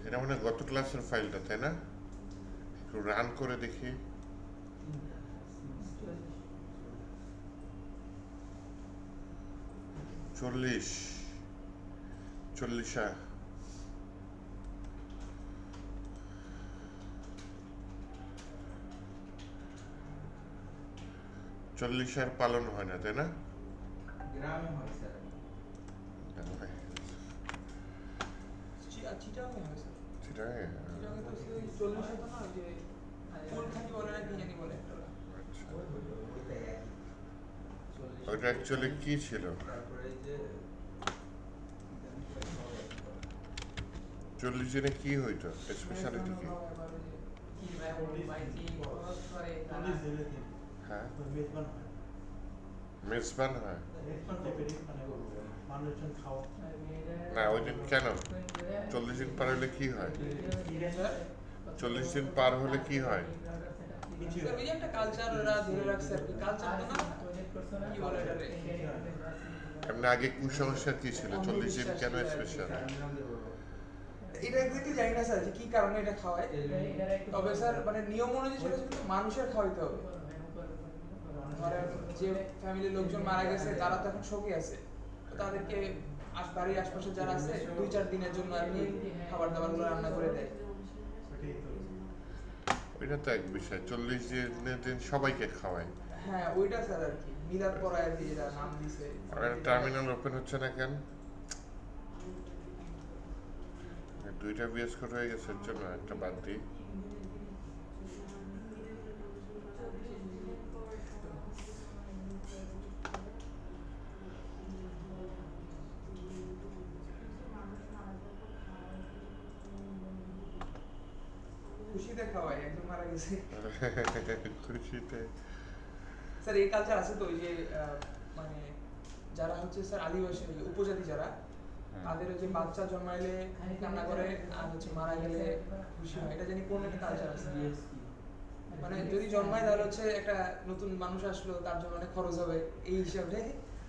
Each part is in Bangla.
এটা মানে গত ক্লাসের ফাইলটা, তাই না? একটু রান করে দেখি। 40, 40 আর পালন হয় না, তাই না? গ্রামে হয় স্যার। চিটাগাংয়ে হয় স্যার। সেটা চিটাগাংয়ে তো ওই 40 হতো না, ওই যে ফুলখানি বলে না কি জানি বলে একটা ওরা। আচ্ছা, ওইটাই একই। 40 ওইটা অ্যাকচুয়ালি কি ছিল? তারপরে এই যে 40 জনে কি হইতো, স্পেশালিটি কি? আবার ওই যে কি মাইটি খরচ করে তারা হ্যাঁ, মেজবান হয়, মেজবান হয়। মেজবান টাইপেরই মানে মানুষজন খাওয়া। না, ওই দিন কেন 40 দিন পার হলে কি হয়? 40 দিন পার হলে কি হয়? কিছু স্যার ওই যে একটা কালচার ওরা ধরে রাখছে আর কি, কালচার তো না, কি বলে এটারে? এমনি আগে কুসংস্কার কি ছিল, 40 দিন কেন স্পেশাল? এটা এক্স্যাক্টলি জানি না স্যার যে কি কারণে এটা খাওয়ায়, তবে স্যার মানে নিয়ম অনুযায়ী সেটা কিন্তু মানুষের খাওয়াইতে হবে। ধরেন যে ফ্যামিলির লোকজন মারা গেছে তারা তো এখন শোকে আছে, তো তাদেরকে বাড়ির আশপাশে যারা আছে 2-4 দিনের জন্য আর কি খাবার দাবার গুলো রান্না করে দেয়। ওইটাই তো। ওইটা তো এক বিষয়, 40 দিনের দিন সবাইকে খাওয়ায়। হ্যাঁ ওইটা স্যার আর কি মিলাদ পড়ায় আর কি, যেটা নাম দিছে। আর টার্মিনাল ওপেন হচ্ছে না কেন? 2টা বিএস কোড হয়ে গেছে, এর জন্য একটা বাদ দিই। খুশিতে খাওয়ায়, একজন মারা গেছে। খুশিতে। স্যার এই কালচার আছে তো, ওই যে মানে যারা হচ্ছে স্যার আদিবাসী ওই উপজাতি যারা, তাদের ওই যে বাচ্চা জন্মাইলে কান্না করে আর হচ্ছে মারা গেলে খুশি হয়, এটা জানি কোন একটা কালচার আছে। মানে যদি জন্মায় তাহলে হচ্ছে একটা নতুন মানুষ আসলো, তার জন্য অনেক খরচ হবে এই হিসাবে,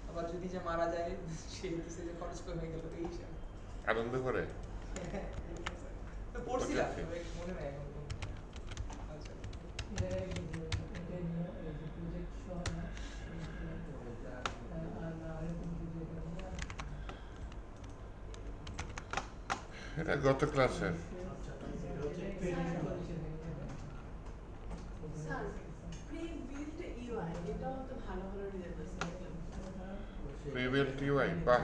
আবার যদি যে মারা যায় সে হচ্ছে যে খরচ কমে গেল এই হিসাবে। আনন্দ করে। তো পড়ছিলাম ওটা কি? তবে মনে নাই এখন কোন আচ্ছা। এটা গত ক্লাসের। আচ্ছা, এটা হচ্ছে ট্রেডিশনাল। স্যার প্রি-বিল্ড ইউআই এটাও তো ভালো ভালো ডিজাইন আছে। প্রিভিয়াল টিওয়াই, বাহ।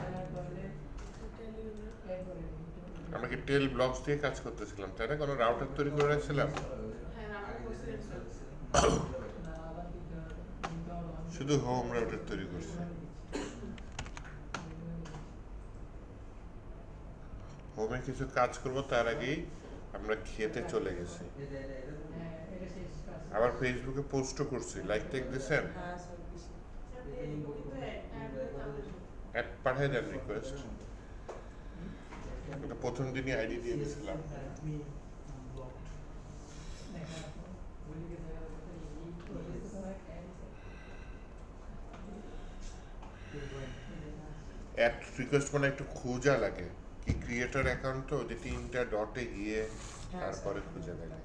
আমরা কি টেল ব্লকস দিয়ে কাজ করতেছিলাম, তাই না? কোনো রাউটার তৈরি করে রাখছিলাম? হ্যাঁ আমি বলছিলাম স্যার। শুধু হোম রাউটার তৈরি করছি। হোমে কিছু কাজ করব তার আগেই আমরা খেতে চলে গেছি। আবার ফেসবুকে পোস্টও করছি, লাইক টেক দিছেন? হ্যাঁ স্যার দিছি। অ্যাড পাঠিয়ে দেন রিকোয়েস্ট। ওটা প্রথম দিনই আইডি দিয়ে দিয়েছিলাম। Me blocked. অ্যাড রিকোয়েস্ট মানে একটু খোঁজা লাগে, কি ক্রিয়েটর অ্যাকাউন্ট তো, যে 3টা ডটে গিয়ে হ্যাঁ তারপরে স্যার, খুঁজে লাগে।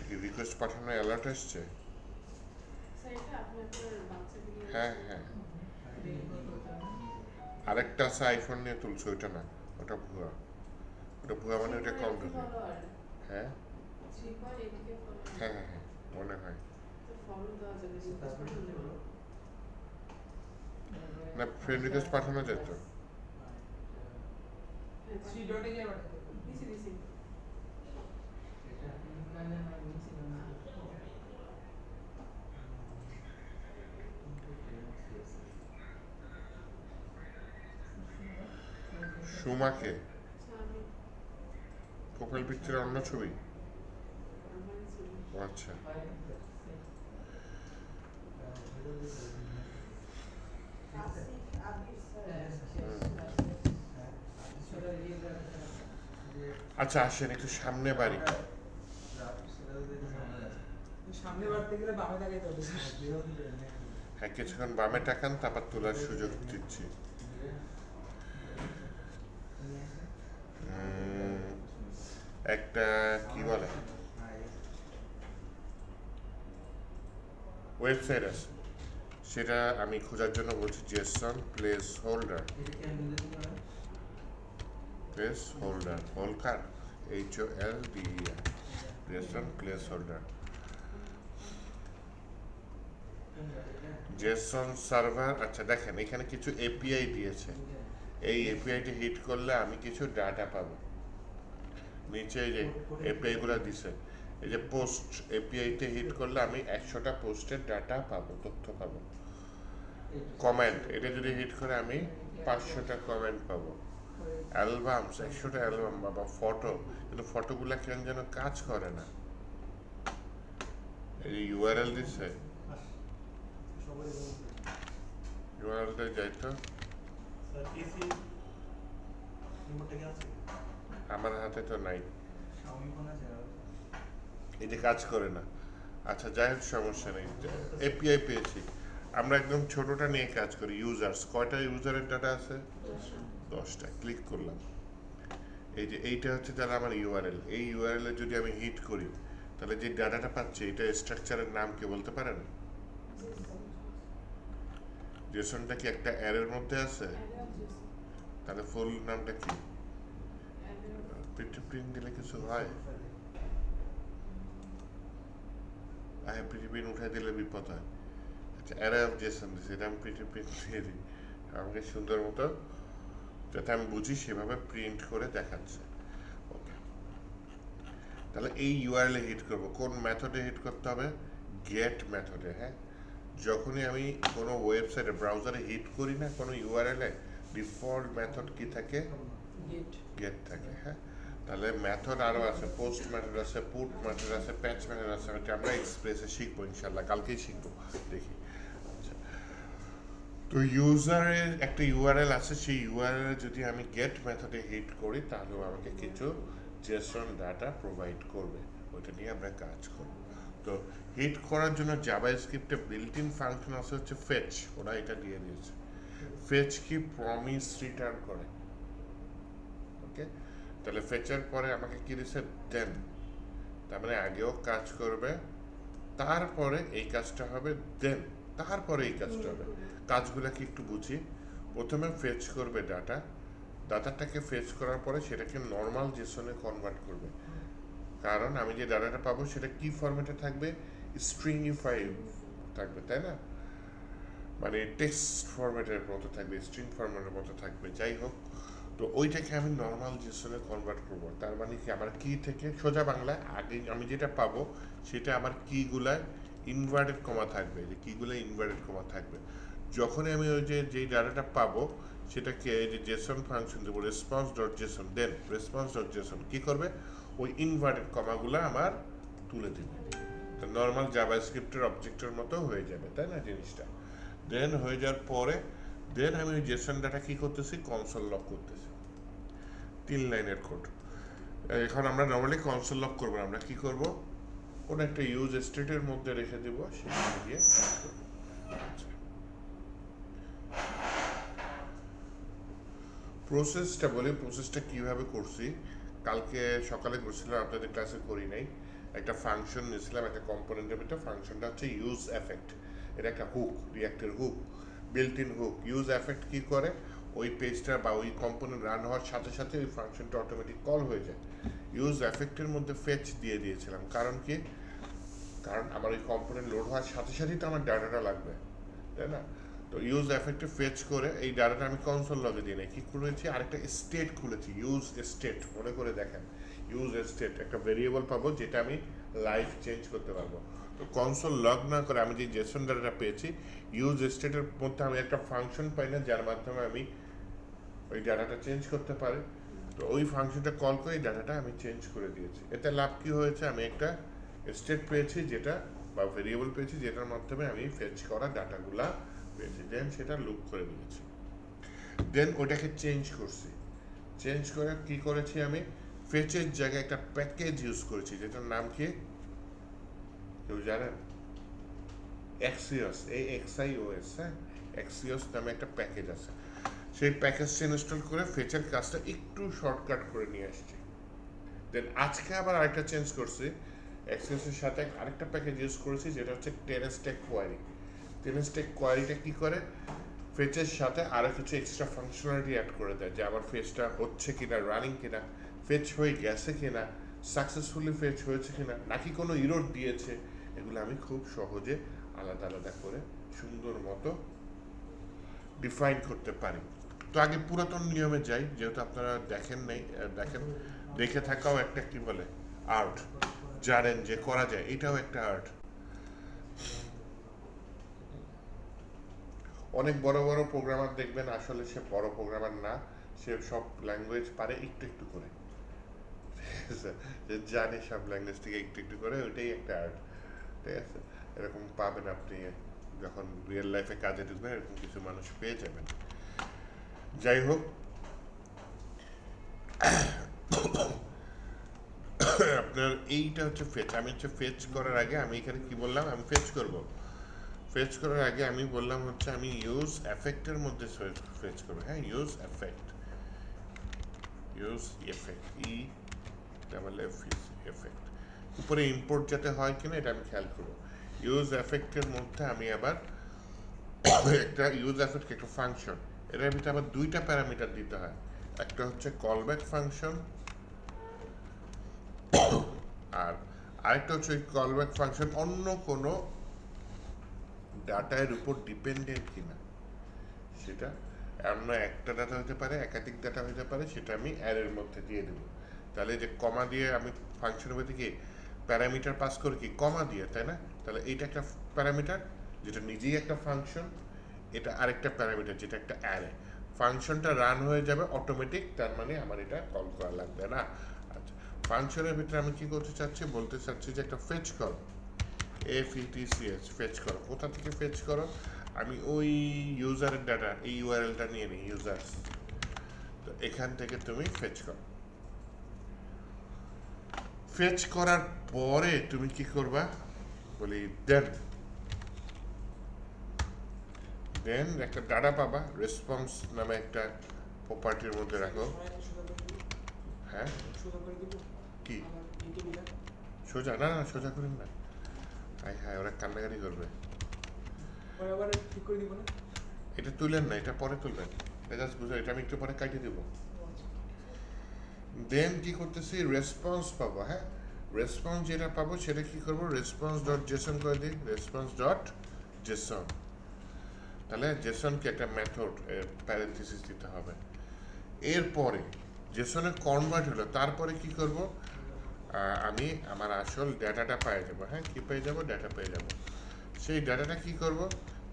কি রিকোয়েস্ট পাঠানো অ্যালার্ট আসছে? স্যার এটা আপনি আপনার বাচ্চাকে নিয়ে হ্যাঁ হ্যাঁ, আরেকটা আছে আইফোন নিয়ে তুলছে, ওইটা না, ওটা ভুয়া। ওটা ভুয়া মানে ওটা কম ঢুকে। হ্যাঁ 3.8k ফলোয়ার। হ্যাঁ হ্যাঁ হ্যাঁ, মনে হয়। তো ফলো দেওয়া যাবে সেটা না, ফ্রেন্ড রিকোয়েস্ট পাঠানো যেত। থ্রি ডটে গিয়ে পাঠাতে হবে। দিছি দিছি। সুমাকে আচ্ছা আমি প্রোফাইল পিকচারে অন্য ছবি। আমার ছবি। ও আচ্ছা, আসিফ আবির স্যার। আচ্ছা আসেন একটু সামনে বাড়ি। সামনে বাড়তে গেলে বামে তাকাইতে হবে হ্যাঁ, কিছুক্ষণ বামে টাকান, তারপর তোলার সুযোগ দিচ্ছি। একটা কি বলে ওয়েবসাইট আছে, সেটা আমি খোঁজার জন্য বলছি Jason place holder. Place holder, Holkar, HOLDER, Jason place holder. Jason server. আচ্ছা দেখেন, এখানে কিছু এপিআই দিয়েছে। এই এপিআইটি হিট করলে আমি কিছু ডাটা পাবো। নিচে এই যে এপিআই গুলো দিছে, এই যে পোস্ট এপিআইতে হিট করলে আমি 100টা পোস্টের ডাটা পাবো, তথ্য পাবো। কমেন্ট, এটা যদি হিট করে আমি 500টা কমেন্ট পাবো। অ্যালবামস, 100টা অ্যালবাম বাবা। ফটো, কিন্তু ফটোগুলা কেন যেন কাজ করে না। এই যে ইউআরএল দিছে, সবাই ইউআরএলটা যাই তো। স্যার এসি রিমোটটা কি আছে? আমার হাতে তো নাই, Xiaomi phone আছে আর এই যে কাজ করে না। আচ্ছা যাই হোক, সমস্যা নেই। এপিআই পেয়েছি। আমরা একদম ছোটটা নিয়ে কাজ করি। ইউজার্স, কয়টা ইউজারের ডাটা আছে? 10টা। ক্লিক করলাম, এই যে এইটা হচ্ছে তাহলে আমার ইউআরএল। এই ইউআরএল এ যদি আমি হিট করি, তাহলে যে ডাটাটা পাচ্ছি এটা স্ট্রাকচারের নাম কি বলতে পারেন? জেসনটা কি একটা অ্যারের মধ্যে আছে? তাহলে ফুল নামটা কি? প্রিন্ট দিলে কিছু হয়? প্রিন্ট উঠাই দিলে বিপদ হয়। আচ্ছা, অ্যারে অফ জেসন দিচ্ছে, এটা আমি প্রিন্ট দিয়ে দিই আমাকে সুন্দর মতো, যাতে আমি বুঝি সেভাবে প্রিন্ট করে দেখাচ্ছে। ওকে, তাহলে এই ইউআরএল এ হিট করব। কোন মেথডে হিট করতে হবে? গেট মেথডে। হ্যাঁ, যখনই আমি কোনো ওয়েবসাইটে ব্রাউজারে হিট করি না কোনো ইউআরএল এ, ডিফল্ট মেথড কি থাকে? গেট। গেট থাকে। হ্যাঁ, তাহলে মেথড আরও আছে, পোস্ট মেথড আছে, পুট মেথড আছে, প্যাচ মেথড আছে। এটা আমরা এক্সপ্রেসে শিখবো ইনশাল্লাহ, কালকেই শিখবো। দেখি। আচ্ছা, তো ইউজারের একটা ইউআরএল আছে, সেই ইউআরএল যদি আমি গেট মেথডে হিট করি, তাহলেও আমাকে কিছু জেসন ডাটা প্রোভাইড করবে। ওইটা নিয়ে আমরা কাজ করব। তো হিট করার জন্য জাভাস্ক্রিপ্টে বিল্ট ইন ফাংশন আছে হচ্ছে ফেচ। ওরা এটা দিয়ে দিয়েছে। ফেচ কি? প্রমিস রিটার্ন করে। ওকে, তাহলে ফেচের পরে আমাকে কি দিচ্ছে? দেন। তার মানে আগেও কাজ করবে, তারপরে এই কাজটা হবে, দেন তারপরে এই কাজটা হবে। কাজগুলো কি একটু বুঝি। প্রথমে ফেচ করবে ডাটাটাকে ফেচ করার পরে সেটাকে নর্মাল জেসনে কনভার্ট করবে। কারণ আমি যে ডাটাটা পাবো সেটা কি ফরম্যাটে থাকবে? স্ট্রিংইফাই থাকবে, তাই না? মানে টেক্সট ফরম্যাটের মতো থাকবে, স্ট্রিং ফরম্যাটের মতো থাকবে। যাই হোক, তো ওইটাকে আমি নর্মাল জেসনে কনভার্ট করব। তার মানে কি, আমার কি থেকে সোজা বাংলায় আগে আমি যেটা পাবো সেটা আমার কিগুলায় ইনভার্টেড কমা থাকবে, যে কিগুলো ইনভার্টেড কমা থাকবে। যখনই আমি ওই যেই ডাটাটা পাবো সেটাকে যে জেসন ফাংশন দেবো, রেসপন্স ডট জেসন, দেন রেসপন্স ডট জেসন কী করবে? ওই ইনভার্টেড কমাগুলো আমার তুলে দেবে। তো নর্মাল জাভাস্ক্রিপ্টের অবজেক্টের মতো হয়ে যাবে, তাই না জিনিসটা? দেন হয়ে যাওয়ার পরে দেন আমি ওই জেসন ডাটা কী করতেছি? কনসোল লক করতেছি। 3 লাইনের কোড। এখন আমরা নর্মালি কনসোল লক করবো, আমরা কি করব? কোনো একটা ইউজ স্টেটের মধ্যে রেখে দেবো, সেখানে গিয়ে প্রসেসটা বলি। প্রসেসটা কিভাবে করছি, কালকে সকালে করছিলাম, আপনাদের ক্লাসে করি নাই। একটা ফাংশন নিয়েছিলাম একটা কম্পোনেন্টের ভিতরে। ফাংশনটা হচ্ছে ইউজ এফেক্ট। এটা একটা হুক, রিঅ্যাক্টের hook, built in hook. Use effect কি করে? ওই পেজটা বা ওই কম্পোনেন্ট রান হওয়ার সাথে সাথে ওই ফাংশনটা অটোমেটিক কল হয়ে যায়। ইউজ এফেক্টের মধ্যে ফেচ দিয়ে দিয়েছিলাম। কারণ কি? কারণ আমার ওই কম্পোনেন্ট লোড হওয়ার সাথে সাথেই তো আমার ডাটাটা লাগবে, তাই না? তো ইউজ এফেক্টে ফেচ করে এই ডাটাটা আমি কনসোল লগে দিয়ে নেই। কী করেছি? আরেকটা স্টেট খুলেছি, ইউজ স্টেট। মনে করে দেখেন, ইউজ স্টেট একটা ভেরিয়েবল পাবো যেটা আমি লাইভ চেঞ্জ করতে পারবো। তো কনসোল লগ না করে আমি যে জেসন ডাটাটা পেয়েছি, ইউজ স্টেটের মধ্যে আমি একটা ফাংশন পাই না যার মাধ্যমে আমি ওই ডাটাটা চেঞ্জ করতে পারি। তো ওই ফাংশনটা কল করে এই ডাটাটা আমি চেঞ্জ করে দিয়েছি। এতে লাভ কি হয়েছে? আমি একটা স্টেট পেয়েছি যেটা, বা ভেরিয়েবল পেয়েছি যেটার মাধ্যমে আমি ফেচ করা ডাটাগুলা পেয়েছি। দেন সেটা লুপ করে দিয়েছি। দেন ওটাকে চেঞ্জ করছি। চেঞ্জ করে কি করেছি? আমি ফেচের জায়গায় একটা প্যাকেজ ইউজ করেছি যেটার নাম কি? কেউ জানেন? এক্সিওস, AXIOS, হ্যাঁ, এক্সিওস নামে একটা প্যাকেজ আছে। সেই প্যাকেজটা ইনস্টল করে ফেচের কাজটা একটু শর্টকাট করে নিয়ে আসছি। দেন আজকে আবার আরেকটা চেঞ্জ করছি, এক্সিওসের সাথে আরেকটা প্যাকেজ ইউজ করেছি যেটা হচ্ছে টেনেস্টেক কোয়ারি। টেনেস্টেক কোয়ারিটা কি করে, ফেচের সাথে আরও কিছু এক্সট্রা ফাংশনালিটি অ্যাড করে দেয়, যে আমার ফেচটা হচ্ছে কিনা, রানিং কিনা, ফেচ হয়ে গেছে কিনা, সাকসেসফুলি ফেচ হয়েছে কিনা, নাকি কোনো ইরোর দিয়েছে, এগুলো আমি খুব সহজে আলাদা আলাদা করে সুন্দর মতো ডিফাইন করতে পারি। তো আগে পুরাতন নিয়মে যাই, যেহেতু আপনারা দেখেন নাই, দেখে থাকাও একটা কি বলে আর্ট, জানেন যে করা যায়, এটাও একটা আর্ট। অনেক বড় বড় প্রোগ্রামার দেখবেন আসলে সে বড় প্রোগ্রামার না, সে সব ল্যাঙ্গুয়েজ পারে একটু একটু করে, জানে সব ল্যাঙ্গুয়েজ থেকে একটু একটু করে, ওইটাই একটা আর্ট। ঠিক আছে, এরকম পাবেন আপনি যখন রিয়েল লাইফে কাজে ঢুকবেন, এরকম কিছু মানুষ পেয়ে যাবেন। যাই হোক, আপনার এইটা হচ্ছে ফেচ। আমি হচ্ছে ফেচ করার আগে আমি এখানে কি বললাম, আমি ফেচ করব। ফেচ করার আগে আমি বললাম হচ্ছে আমি ইউজ এফেক্টের মধ্যে ফেচ করবো। হ্যাঁ, ইউজ এফেক্ট, এফেক্ট উপরে ইম্পোর্ট যাতে হয় কিনা এটা আমি খেয়াল করবো। ইউজ এফেক্টের মধ্যে আমি আবার একটা ইউজ এফেক্ট একটা ফাংশন, এটার ভিতরে আবার দুইটা প্যারামিটার দিতে হয়। একটা হচ্ছে কলব্যাক ফাংশন, আর আরেকটা হচ্ছে ওই কলব্যাক ফাংশন অন্য কোনো ডাটার উপর ডিপেন্ডেন্ট কিনা, সেটা অন্য একটা ডাটা হতে পারে, একাধিক ডাটা হতে পারে, সেটা আমি অ্যারের মধ্যে দিয়ে দেবো। তাহলে যে কমা দিয়ে আমি ফাংশনের মধ্যে কি প্যারামিটার পাস করি কি কমা দিয়ে, তাই না? তাহলে এইটা একটা প্যারামিটার যেটা নিজেই একটা ফাংশন, এটা আরেকটা প্যারামিটার যেটা একটা অ্যারে। ফাংশনটা রান হয়ে যাবে অটোমেটিক, তার মানে আমার এটা কল করা লাগবে না। আচ্ছা, ফাংশনের ভিতরে আমি কি করতে চাচ্ছি, বলতে চাচ্ছি যে একটা ফেচ কর, FETCH, ফেচ করো। কোথা থেকে ফেচ করো, আমি ওই ইউজারের ডাটা, এই ইউআরএলটা নিয়ে নিই, ইউজার্স, তো এখান থেকে তুমি ফেচ করো। ফেচ করার পরে তুমি কি করবা, বলি দেন একটা ডাটা পাবা, রেসপন্স নামে একটা প্রপার্টির মধ্যে রাখো। হ্যাঁ, কি সোজা? না না, সোজা করেন না, হ্যাঁ ওরা কান্নাকাটি করবে। ঠিক করে দিব না, এটা তুলেন না, এটা পরে তুলবেন, এটা জাস্ট বুঝো, এটা আমি একটু পরে কাটিয়ে দিব। দেন কি করতেছি, রেসপন্স পাবো। হ্যাঁ, রেসপন্স যেটা পাবো সেটা কি করবো, রেসপন্স ডট জেসন করে দিই, রেসপন্স ডট জেসন। তাহলে জেসনকে একটা মেথড প্যারেন্থেসিস দিতে হবে। এরপরে জেসনে কনভার্ট হলো, তারপরে কি করব, আমি আমার আসল ডাটাটা পেয়ে যাবো। হ্যাঁ, কি পেয়ে যাবো, ডাটা পেয়ে যাবো। সেই ডাটাটা কি করব,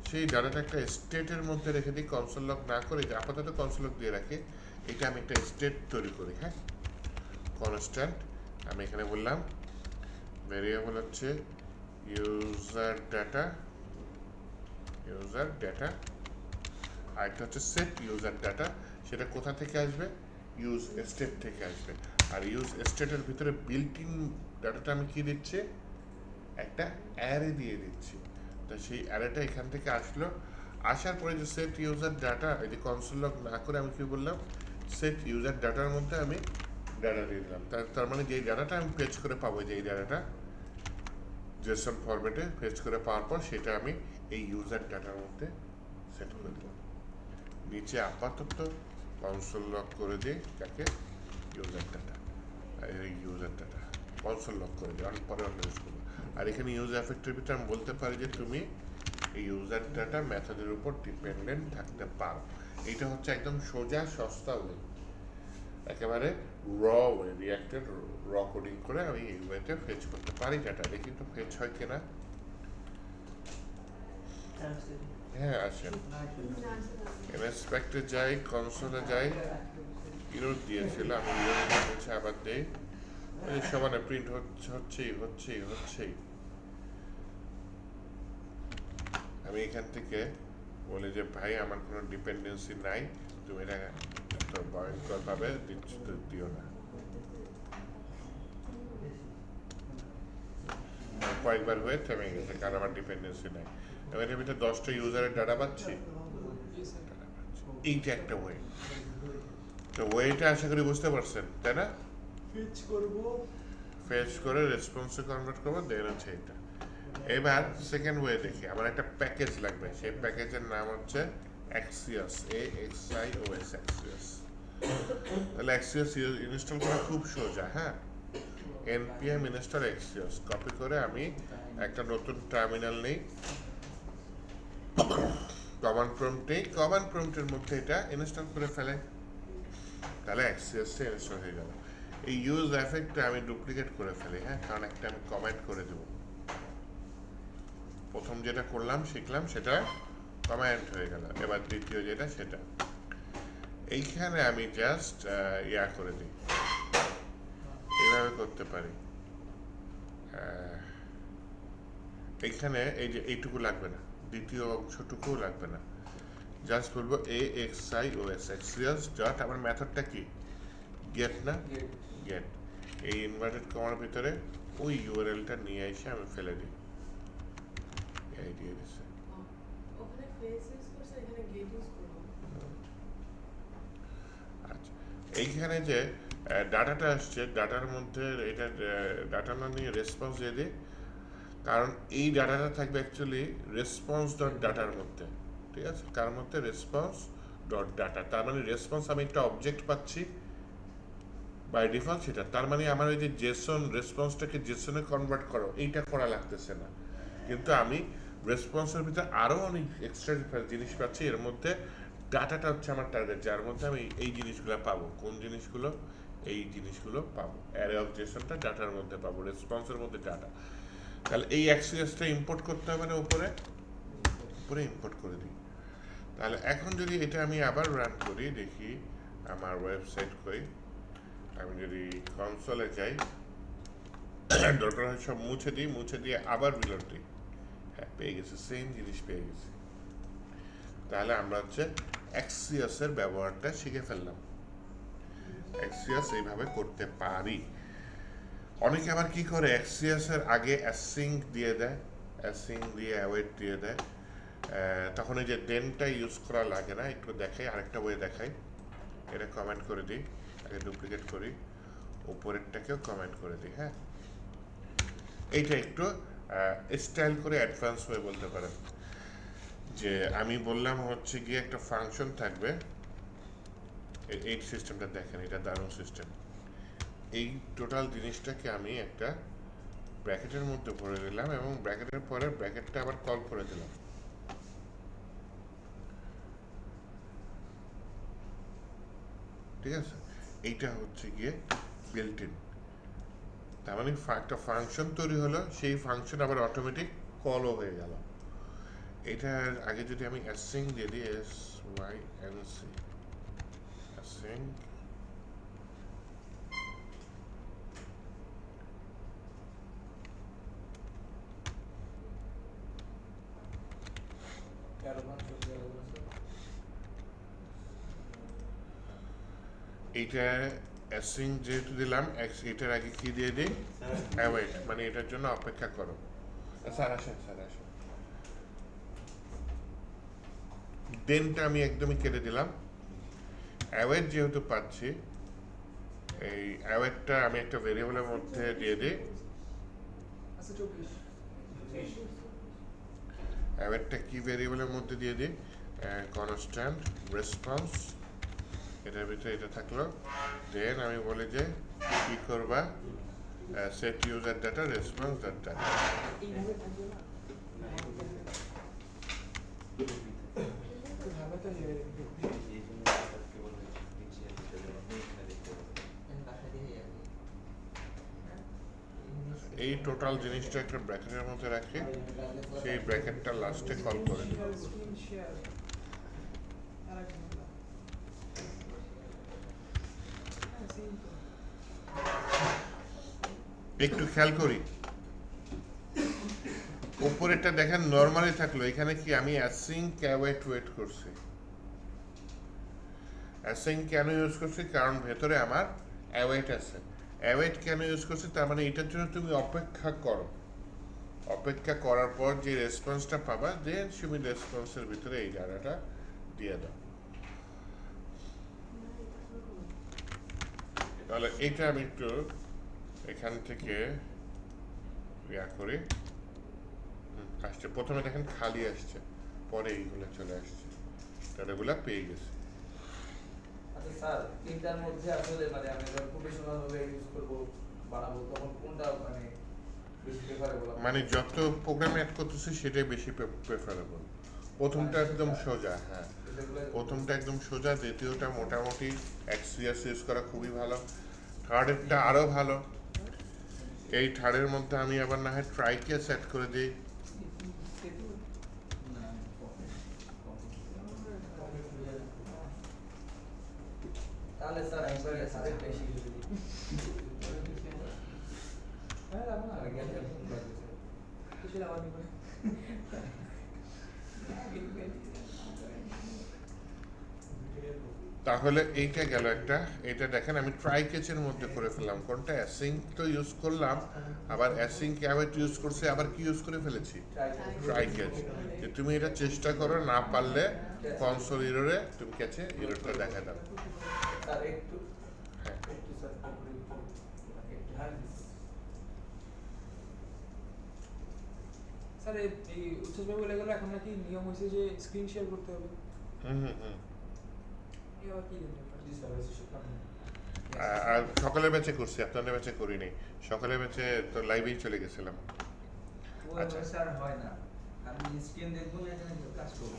সেই ডাটাটা একটা স্টেটের মধ্যে রেখে দিই, কনসোল লক না করে, আপাতত কনসোল লক দিয়ে রাখি। এটা আমি একটা স্টেট তৈরি করি। হ্যাঁ, কনস্ট্যান্ট, আমি এখানে বললাম ভেরিয়েবল হচ্ছে ইউজার ডাটা, আর একটা হচ্ছে সেট ইউজার ডাটা। সেটা কোথা থেকে আসবে, ইউজ স্টেট থেকে আসবে। আর ইউজ স্টেটের ভিতরে বিল্ট ইন ডাটাটা আমি কি দিচ্ছি, একটা অ্যারে দিয়ে দিচ্ছি। তো সেই অ্যারেটা এখান থেকে আসলো, আসার পরে যে সেট ইউজার ডাটা, এই যে কনসোল লক না করে আমি কি বললাম, সেট ইউজার ডাটার মধ্যে আমি ডাটা দিয়ে দিলাম। তার মানে যেই ডাটাটা আমি ফেচ করে পাবো, যে এই ডাটাটা জেসন ফরম্যাটে ফেচ করে পাওয়ার পর সেটা আমি এই ইউজার ডাটার মধ্যে সেট করে দিলাম। নিচে আপাতত কনসোল লক করে দিই, যাকে ইউজার ডাটা, এই ইউজার ডাটা কনসোল লক করে দিই, পরে অন্য ইউজ করবো। আর এখানে ইউজ এফেক্টের ভিতরে আমি বলতে পারি যে তুমি এই ইউজার ডাটা মেথডের উপর ডিপেন্ডেন্ট থাকতে পারো। এইটা হচ্ছে একদম সোজা সস্তা ওয়ে, একেবারে র ওয়ে, রিয়াক্টেড র কোডিং করে আমি এই ওয়েতে ফেচ করতে পারি ডাটা। দেখি তো ফেচ হয় কিনা। হ্যাঁ, আসেন, ইনস্পেক্টে যাই, কনসোলে যাই, ইরোর দিয়েছিল, আমি ইরোর দিয়েছি, আবার দেই, ওই সমানে প্রিন্ট হচ্ছেই। আমি এখান থেকে বলি যে ভাই আমার কোনো ডিপেন্ডেন্সি নাই, তুমি এটা এত ভয়ঙ্কর ভাবে দিও না। কয়েকবার হয়ে থেমে গেছে, কারণ আমার ডিপেন্ডেন্সি নাই। এবং এটার ভিতরে 10টা ইউজারের ডাটা পাচ্ছি। এইটা একটা ওয়ে। তো ওয়েটা আশা করি বুঝতে পারছেন, তাই না? ফিচ করব, ফেচ করে রেসপন্সে কনভার্ট করবো, দেন হচ্ছে এটা। এবার সেকেন্ড ওয়ে দেখি, আমার একটা প্যাকেজ লাগবে, সেই প্যাকেজের নাম হচ্ছে Axios, AXIOS, Axios। তাহলে Axios ইনস্টল করা খুব সোজা, হ্যাঁ। npm install Axios কপি করে আমি একটা নতুন টার্মিনাল নেই, কমান্ড প্রম্পটের মধ্যে এটা ইনস্টল করে ফেলে, তাহলে Axios-টা ইনস্টল হয়ে গেল। এই ইউজ এফেক্টটা আমি ডুপ্লিকেট করে ফেলি, হ্যাঁ, কারণ একটা আমি কমেন্ট করে দেব। প্রথম যেটা করলাম শিখলাম সেটা কমেন্ট হয়ে গেল, এবার দ্বিতীয় যেটা সেটা এইখানে আমি জাস্ট ইয়া করে দিই, এইভাবে করতে পারি। এইখানে এই যে এইটুকু লাগবে না, দ্বিতীয় অংশটুকুও লাগবে না, জাস্ট বলবো AXIOS, Axios ডট, আমার মেথডটা কি গেট না, গেট। এই ইনভার্টেড কমার ভিতরে ওই ইউআরএলটা নিয়ে এসে আমি ফেলে দিই, এই দিয়ে দিচ্ছে। ওখানে ফেস ইউজ করছে, এখানে গেট ইউজ করব। আচ্ছা, এইখানে যে ডাটাটা আসছে, ডাটার মধ্যে এটা ডাটা না নিয়ে রেসপন্স দিয়ে দিই, কারণ এই ডাটাটা থাকবে অ্যাকচুয়ালি রেসপন্স ডট ডাটার মধ্যে, ঠিক আছে? কার মধ্যে? Response dot data. তার মানে রেসপন্স আমি একটা অবজেক্ট পাচ্ছি বাই ডিফল্ট সেটা, তার মানে আমার ওই যে জেসন রেসপন্সটাকে জেসনে কনভার্ট করো এইটা করা লাগতেছে না, কিন্তু আমি রেসপন্সের ভিতরে আরও অনেক এক্সট্রা জিনিস পাচ্ছি। এর মধ্যে ডাটাটা হচ্ছে আমার টার্গেট, যার মধ্যে আমি এই জিনিসগুলো পাবো। কোন জিনিসগুলো? এই জিনিসগুলো পাবো। অ্যারে অফ জেসনটা ডাটার মধ্যে পাবো, রেসপন্সের মধ্যে ডাটা। তাহলে এই Axios-টা ইম্পোর্ট করতে হবে না, উপরে ইম্পোর্ট করে দিই। তাহলে এখন যদি এটা আমি আবার রান করি, দেখি আমার ওয়েবসাইট করি, আমি যদি কনসোলে যাই, দরকার হয় সব মুছে দিয়ে আবার রিলোড দিই, হ্যাঁ পেয়ে গেছি, সেম জিনিস পেয়ে গেছি। তাহলে আমরা হচ্ছে Axios-এর ব্যবহারটা শিখে ফেললাম। Axios এইভাবে করতে পারি। অনেকে আবার কি করে, Axios-এর আগে async দিয়ে দেয়, async দিয়ে await দিয়ে দেয়, তখন এই যে দেনটা ইউজ করা লাগে না। একটু দেখাই, আরেকটা ওয়ে দেখাই। এটা কমেন্ট করে দিই, আগে ডুপ্লিকেট করি, উপরেরটাকেও কমেন্ট করে দিই, হ্যাঁ। এইটা একটু স্টাইল করে অ্যাডভান্স হয়ে বলতে পারেন, যে আমি বললাম হচ্ছে গিয়ে একটা ফাংশন থাকবে, এই সিস্টেমটা দেখেন, এটা দারুণ সিস্টেম। এই টোটাল জিনিসটাকে আমি একটা ব্র্যাকেটের মধ্যে ভরে দিলাম এবং ব্র্যাকেটের পরে ব্র্যাকেটটা আবার কল করে দিলাম। ঠিক আছে, এইটা হচ্ছে গিয়ে বিল্ট ইন। তার মানে একটা ফাংশন তৈরি হলো, সেই ফাংশন আবার অটোমেটিক কলও হয়ে গেল। এটার আগে যদি আমি async দিয়ে দিই, SYNC, async, এইটা async যেহেতু দিলাম, এটার আগে কি দিয়ে দিই? await, মানে এটার জন্য অপেক্ষা করো। স্যার আসেন, দেনটা আমি একদমই কেটে দিলাম। await যেহেতু পাচ্ছি, এই awaitটা আমি একটা ভেরিয়েবলের মধ্যে দিয়ে দিই। আচ্ছা 24 awaitটা কি ভেরিয়েবলের মধ্যে দিয়ে দিই? কনস্ট্যান্ট রেসপন্স, এটার ভিতরে এটা থাকলো। দেন আমি বলি যে কি করবা, set user data response dot data. এইভাবে থাকবে না, এইভাবে তো এই টোটাল জিনিসটা একটা ব্র্যাকেটের মধ্যে রাখি, সেই ব্র্যাকেটটা লাস্টে কল করে দিই। স্ক্রিন শেয়ার একটু খেয়াল করি, উপরেরটা দেখেন নর্মালি থাকলো, এখানে কি আমি async await ওয়েট করছি। async কেন ইউজ করছি? কারণ ভেতরে আমার await আছে। await কেন ইউজ করছি? তার মানে এটার জন্য তুমি অপেক্ষা করো, অপেক্ষা করার পর যে রেসপন্সটা পাবা দেন তুমি রেসপন্সের ভিতরে এই ডাটাটা দিয়ে দাও। তাহলে এটা আমি একটু এখান থেকে ইয়া করি। আসছে প্রথমে দেখেন খালি আসছে, পরে এইগুলো চলে আসছে, তাহলে এগুলা পেয়ে গেছে। আচ্ছা স্যার, এটার মধ্যে আসলে মানে আমি যখন প্রফেশনাল ভাবে ইউজ করব বানাবো তখন কোনটা মানে বেশি প্রেফারেবল? মানে যত প্রোগ্রাম অ্যাড করতেছে সেটাই বেশি প্রেফারেবল। প্রথমটা একদম সোজা, হ্যাঁ প্রথমটা একদম সোজা, দ্বিতীয়টা মোটামুটি এক্সপিএস ইউজ করা খুবই ভালো, থার্ডেরটা আরও ভালো। এই থার্ডের মধ্যে আমি আবার না হয় ট্রাইকে সেট করে দিই। তাহলে স্যার একবারে স্যারের বেশি হ্যাঁ রাখো না গেলে কিছু লাগাও নি করে তাহলে এইটা গেল একটা। এটা দেখেন আমি ট্রাই কেচের মধ্যে করে ফেললাম, কোনটা অ্যাসিঙ্ক তো ইউজ করলাম, আবার অ্যাসিঙ্ক আবার ইউজ করছে, আবার কি ইউজ করে ফেলেছি ট্রাই কেচ। যে তুমি এটা চেষ্টা করো, না পারলে কনসোল এররে তুমি ক্যাচে এররটা দেখা দাও। স্যার একটু হ্যাঁ একটু স্যার একটু হ্যাঁ স্যার এই উচ্ছ্বাস ভাই বলে গেল এখন নাকি নিয়ম হয়েছে যে স্ক্রিন শেয়ার করতে হবে। হুম। এই আবার কি জানি জি স্যার হয়েছে শুক্রান আর সকালের ব্যাচে করছি, আপনাদের ব্যাচে করিনি। সকালের ব্যাচে তো লাইভেই চলে গেছিলাম। আচ্ছা। স্যার হয় না, আমি স্ক্রিন দেখবো না, এখানে কাজ করবো।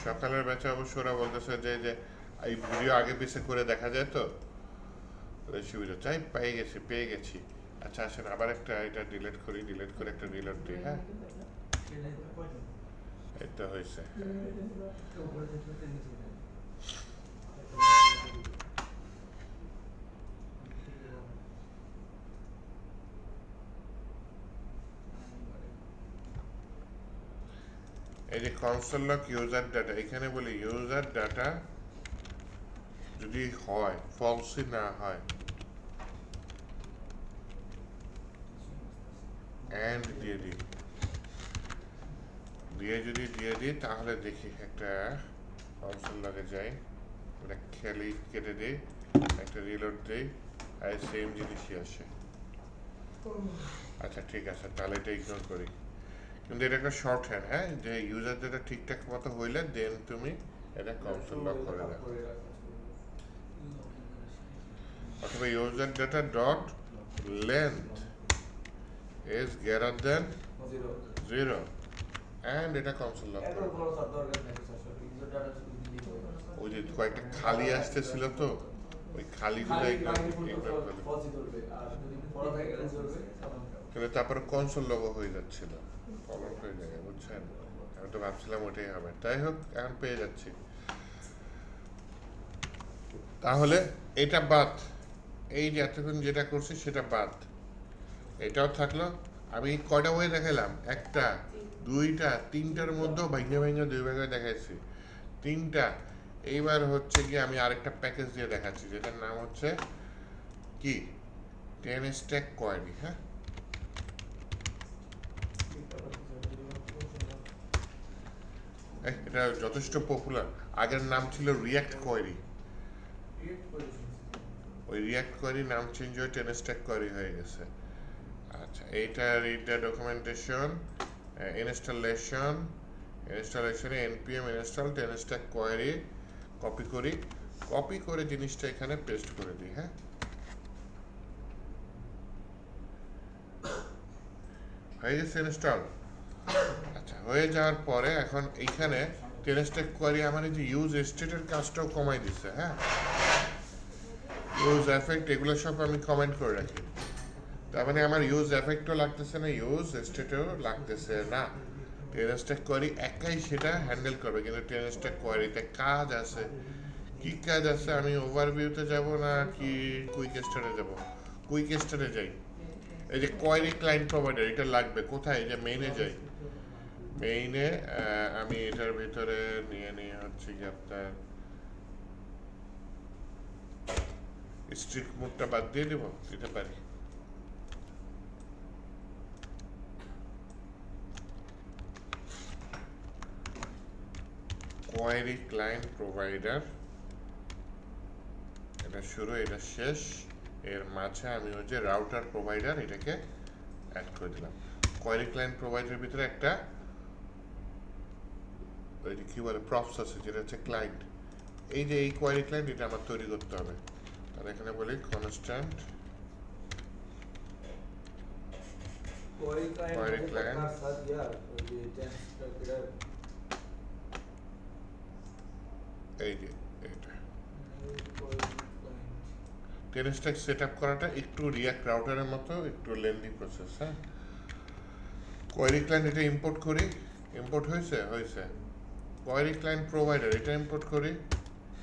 সকালের ব্যাচে অবশ্য ওরা বলতেছে যে এই ভিডিও আগে পিছে করে দেখা যায় তো ওই সুবিধা চাই, পেয়ে গেছি। আচ্ছা আসেন আবার একটা এটা ডিলিট করে একটা রিলোড দিই। হ্যাঁ এটা হয়েছে। এই যে কনসোল লক ইউজার ডাটা, এখানে বলি ইউজার ডাটা যদি হয় ফলসই না হয় এন্ড দিয়ে দিই তাহলে দেখি একটা কনসোল লগে যাই, এটা কেটে দিই, একটা রিলোড দিই, আর সেম জিনিসই আসে। আচ্ছা ঠিক আছে, তাহলে এটা ইগনোর করি। কিন্তু এটা একটা শর্ট হ্যান্ড, হ্যাঁ যে ইউজার ডাটা ঠিকঠাক মতো হইলে দেন তুমি এটা কনসোল লক করে দাও, অথবা user data dot length is greater than 0 and এটা কনসোল লক করে দাও। ওই যে কয়েকটা খালি আসতেছিল তো, ওই খালিগুলো কিন্তু তারপরে কনসোল লগ হয়ে যাচ্ছিল, প্রবলেম হয়ে যায় বুঝছেন। আমি তো ভাবছিলাম ওটাই হবে, তাই হোক এখন পেয়ে যাচ্ছি। তাহলে এটা বাদ, এই যে এতক্ষণ যেটা করছি সেটা বাদ, এটাও থাকলো। আমি কয়টা ওয়ে দেখাইলাম, একটা দুইটা তিনটার মধ্যেও ভেঙে দুই ভাগে দেখাইছি, তিনটা। এইবার হচ্ছে কি আমি আরেকটা প্যাকেজ দিয়ে দেখাচ্ছি যেটার নাম হচ্ছে কি 10 স্ট্যাক কোয়েরি। হ্যাঁ এটা যথেষ্ট পপুলার, আগের নাম ছিল রিয়াক্ট কোয়েরি, ওই রিয়াক্ট কোয়েরি নাম চেঞ্জ হয়ে 10 স্ট্যাক কোয়েরি হয়ে গেছে। আচ্ছা এইটার ডকুমেন্টেশন ইনস্টলেশনে npm install 10 stack query copy করে জিনিসটা এখানে পেস্ট করে দিই। হ্যাঁ হয়ে গেছে ইনস্টল। আচ্ছা হয়ে যাওয়ার পরে এখন এইখানে 10 stack query আমার এই যে ইউজ স্টেটের কাজটাও কমাই দিচ্ছে। হ্যাঁ ইউজ এফেক্ট এগুলো সব আমি কমেন্ট করে রাখি, তার মানে আমার ইউজ এফেক্টও লাগতেছে না, ইউজ স্টেটও লাগতেছে না। 10 stack কোয়েরি একাই সেটা হ্যান্ডেল করবে, কিন্তু 10 stack কোয়েরিতে কাজ আছে। কি কাজ আছে আমি ওভারভিউতে যাব না কি কুইক স্টারে যাব? কুইক স্টারে যাই। এই যে কোয়েরি ক্লায়েন্ট প্রোভাইডার এটা লাগবে কোথায়, যে মেইনে যাই। মেইনে আমি এটার ভিতরে নিয়ে হচ্ছে কি আপনার স্ট্রিক্ট মোডটা বাদ দিয়ে দিতে পারি। কোয়েরি ক্লায়েন্ট প্রোভাইডার, এটা শুরু এটা শেষ, এর মাঝে আমি ওই যে রাউটার প্রোভাইডার এটাকে অ্যাড করে দিলাম। কোয়েরি ক্লায়েন্ট প্রোভাইডারের ভিতরে একটা ওই যে কি বলে প্রপস আছে যেটা হচ্ছে ক্লায়েন্ট। এই যে এই কোয়েরি ক্লায়েন্ট এটা আমার তৈরি করতে হবে। তাহলে এখানে বলি constant Query Query client client. का साथ यार ये टेंस का এই যে এটা query client টেনস্ট্যাক সেট আপ করাটা একটু রিয়াক্ট রাউটারের মতো একটু লেন্দি প্রসেস। হ্যাঁ, কোয়েরি ক্লায়েন্ট এটা ইম্পোর্ট করি, ইম্পোর্ট হয়েছে হয়েছে। কোয়েরি ক্লায়েন্ট প্রোভাইডার এটা ইম্পোর্ট করি,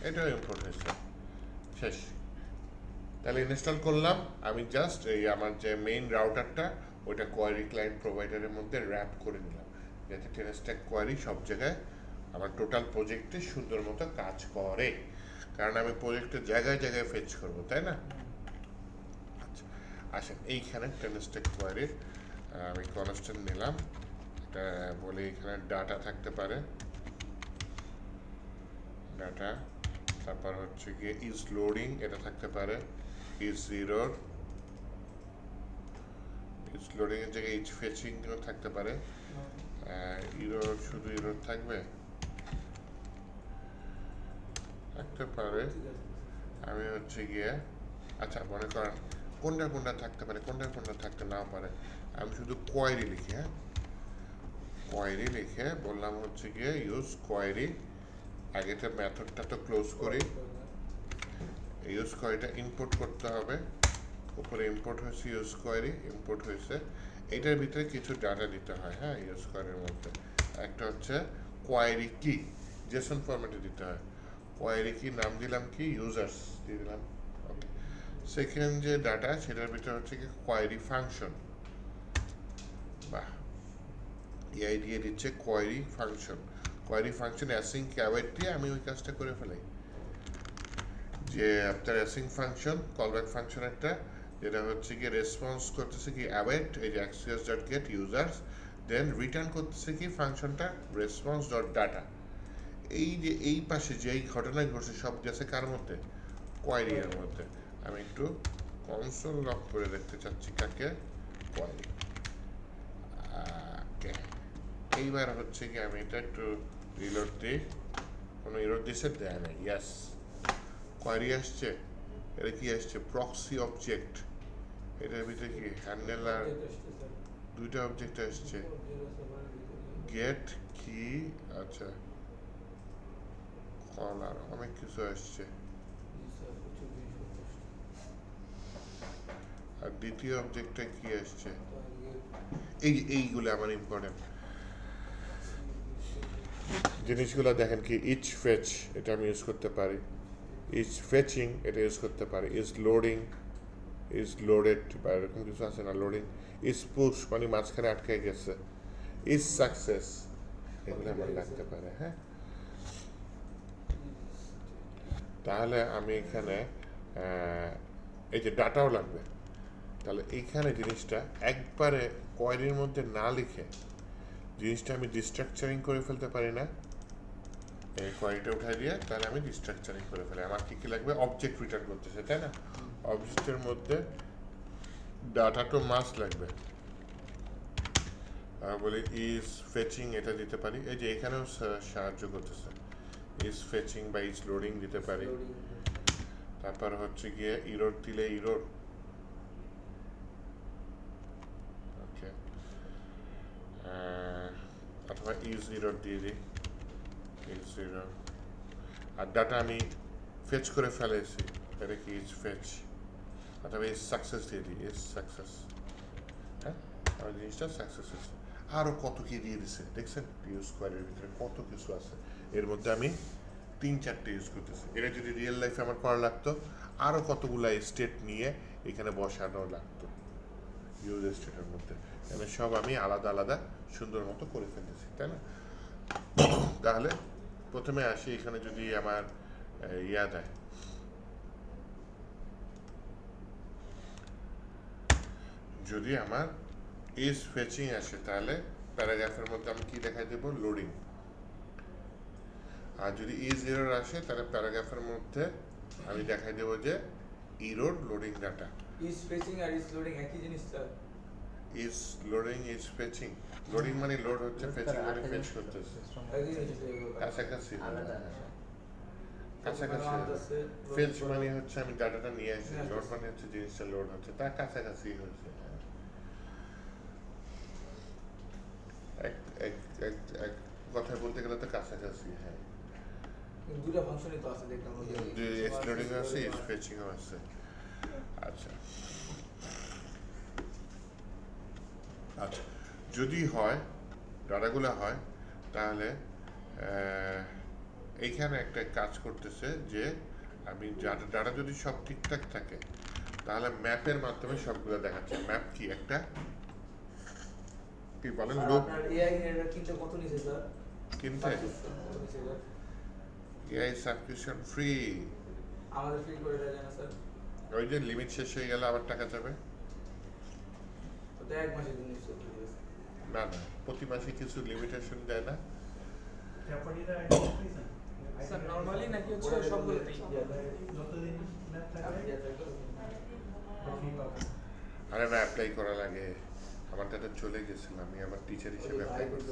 এটাও ইম্পোর্ট হয়েছে, শেষ। তাহলে ইনস্টল করলাম আমি জাস্ট এই আমার যে মেইন রাউটারটা ওইটা কোয়েরি ক্লায়েন্ট প্রোভাইডারের মধ্যে র্যাপ করে নিলাম, যাতে টেনস্ট্যাক কোয়েরি সব জায়গায় আমার টোটাল প্রজেক্টে সুন্দর মতো কাজ করে, কারণ আমি প্রজেক্টের জায়গায় জায়গায় ফেচ করবো, তাই না? আচ্ছা আসেন এইখানে টেনস্ট্যাক কোয়েরির আমি কনস্ট্যান্ট নিলাম, এটা বলে এখানে ডাটা থাকতে পারে, ডাটা, তারপর হচ্ছে গিয়ে ইজ লোডিং এটা থাকতে পারে, ইজ ইরর, ইজ লোডিং এর জায়গায় ইজ ফেচিং থাকতে পারে, ইরর শুধু ইরর থাকবে, থাকতে পারে। আমি হচ্ছে গিয়ে আচ্ছা মনে করেন কোনটা কোনটা থাকতে পারে কোনটা কোনটা থাকতে নাও পারে, আমি শুধু কোয়েরি লিখি, হ্যাঁ কোয়েরি লিখে বললাম হচ্ছে গিয়ে ইউজ কোয়েরি, আগেটা মেথডটা তো ক্লোজ করি, ইউজ কোয়েরিটা ইম্পোর্ট করতে হবে, উপরে ইম্পোর্ট হয়েছে ইউজ কোয়েরি ইম্পোর্ট হয়েছে, এটার ভিতরে কিছু ডাটা দিতে হয়, হ্যাঁ ইউজ কোয়েরির মধ্যে একটা হচ্ছে কোয়েরি কি জেসন ফরম্যাটে দিতে হয়, কোয়েরি কি নাম দিলাম কি ইউজার্স দিয়ে দিলাম, ওকে। সেকেন্ড যে ডাটা সেটার ভিতরে হচ্ছে কি কোয়েরি ফাংশন, বাহ এআই দিয়ে দিচ্ছে query function, query function async await দিয়ে আমি ওই কাজটা করে ফেলাই, যে আপনার অ্যাসিঙ্ক ফাংশন কলব্যাক ফাংশন একটা যেটা হচ্ছে কি রেসপন্স করতেছে কি অ্যাওয়েট এই যে Axios dot get users, then return করতেছে কি ফাংশনটা রেসপন্স ডট ডাটা। এই যে এই পাশে যে এই ঘটনায় ঘটছে সব গেছে কার মধ্যে, কোয়েরি এর মধ্যে। আমি একটু কনসোল লক করে দেখতে চাচ্ছি কাকে, কোয়েরি। ওকে, এইবার হচ্ছে কি আমি এটা একটু রিলোড দিই, কোনো ইরোড দিছে দেয় না, ইয়াস কোয়েরি আসছে, এটা কি আসছে প্রক্সি অবজেক্ট, এটার ভিতরে কি হ্যান্ডেল আর দুইটা অবজেক্ট আসছে, গেট কি আচ্ছা কলার অনেক কিছু আসছে, আর দ্বিতীয় অবজেক্টটা কি আসছে, এইগুলো আমার ইম্পর্টেন্ট জিনিসগুলো দেখেন কি ইচ ফেচ এটা আমি ইউজ করতে পারি, ইজ ফেচিং এটা ইউজ করতে পারি, ইজ লোডিং ইজ লোডেড বা এরকম কিছু আছে না, লোডিং ইজ পুশ মানে মাঝখানে আটকে গেছে, ইজ সাকসেস এগুলো আমার লাগতে পারে। হ্যাঁ, তাহলে আমি এখানে এই যে ডাটাও লাগবে, তাহলে এইখানে জিনিসটা একবারে কোয়েরির মধ্যে না লিখে জিনিসটা আমি ডিস্ট্রাকচারিং করে ফেলতে পারি না, এই কোয়েরিটা উঠাই দিয়ে তাহলে আমি ডিস্ট্রাকচারিং করে ফেলি। আমার কি কি লাগবে, অবজেক্ট রিটার্ন করতেছে তাই না, অবজেক্টের মধ্যে ডাটা তো মাস লাগবে, বলি ইজ ফেচিং এটা দিতে পারি, এই যে এখানেও সাহায্য করতেছে, ইজ ফেচিং বা ইজ লোডিং দিতে পারি, তারপর হচ্ছে গিয়ে ইরোর দিলে ইরোর, ওকে, অথবা ইজ ইরোর দিয়ে দিই, ইজ ইরোর, আর ডাটা আমি ফেচ করে ফেলেছি এটা কি ইজ ফেচ, অথবা ইজ সাকসেস দিয়ে দিই, ইজ সাকসেস, হ্যাঁ আমার জিনিসটা সাকসেস হয়েছে। আরও কত কি দিয়ে দিছে দেখছেন, ইউজ কোয়েরির ভিতরে কত কিছু আছে, এর মধ্যে আমি 3-4টে ইউজ করতেছি, এটা যদি রিয়েল লাইফে আমার করা লাগতো আরও কতগুলো স্টেট নিয়ে এখানে বসানো লাগতো ইউজ স্টেটের মধ্যে, এখানে সব আমি আলাদা আলাদা সুন্দর মতো করে ফেলতেছি তাই না। তাহলে প্রথমে আসি এখানে যদি আমার ইয়া দেয়, যদি আমার ইজ ফেচিং আসে তাহলে প্যারাগ্রাফের মধ্যে আমি কি দেখাই দেবো, লোডিং, আর যদি ইজ এরর আসে তাহলে প্যারাগ্রাফের মধ্যে আমি দেখাই দেবো যে error loading data is fetching আর ইজ লোডিং একই জিনিস sir. Is loading is fetching loading মানে লোড হচ্ছে ফেচিং মানে ফেচ করতেছে একই জিনিস এগুলো। কাছাকাছি আলাদা না স্যার। কাছাকাছি আছে, ফেচ মানে হচ্ছে আমি ডাটাটা নিয়ে আসি হ্যাঁ। লোড মানে হচ্ছে জিনিসটা লোড হচ্ছে তার কাছাকাছি হচ্ছে এক এক এক এক কথায় বলতে গেলে তো কাছাকাছি হ্যাঁ দুটো ফাংশনই তো আছে দেখলাম ওই যে ইজ লোডিং আছে ইজ ফেচিং আছে আচ্ছা আচ্ছা যদি হয় ডাটাগুলো হয় তাহলে এইখানে একটা কাজ করতেছে যে আমি ডাটা যদি সব ঠিকঠাক থাকে তাহলে ম্যাপের মাধ্যমে সবগুলো দেখাচ্ছে ম্যাপ কি একটা কি বলেন আর লোক আপনার এআই এটা কিনতে কত নিছে স্যার? কিনতে কত নিছে এটা? এআই সাবস্ক্রিপশন ফ্রি আমাদের ফ্রি করে দেয় না স্যার? ওই যে লিমিট শেষ হয়ে গেলে আবার টাকা যাবে ওটা এক মাসের জন্য নিশ্চয় ফ্রি আছে। না না প্রতি মাসে কিছু লিমিটেশন দেয় না ক্যাপারিটা আইডি দিয়েছেন স্যার নরমালি নাকি হচ্ছে সবগুলোতেই? যতদিন ম্যাপ আপনি থাকবে যা চাইবেন। ফ্রি পাবেন আরে না অ্যাপ্লাই করা লাগে আমার ডাটা চলে গেছিল আমি আবার টিচার হিসেবে অ্যাপ্লাই করছি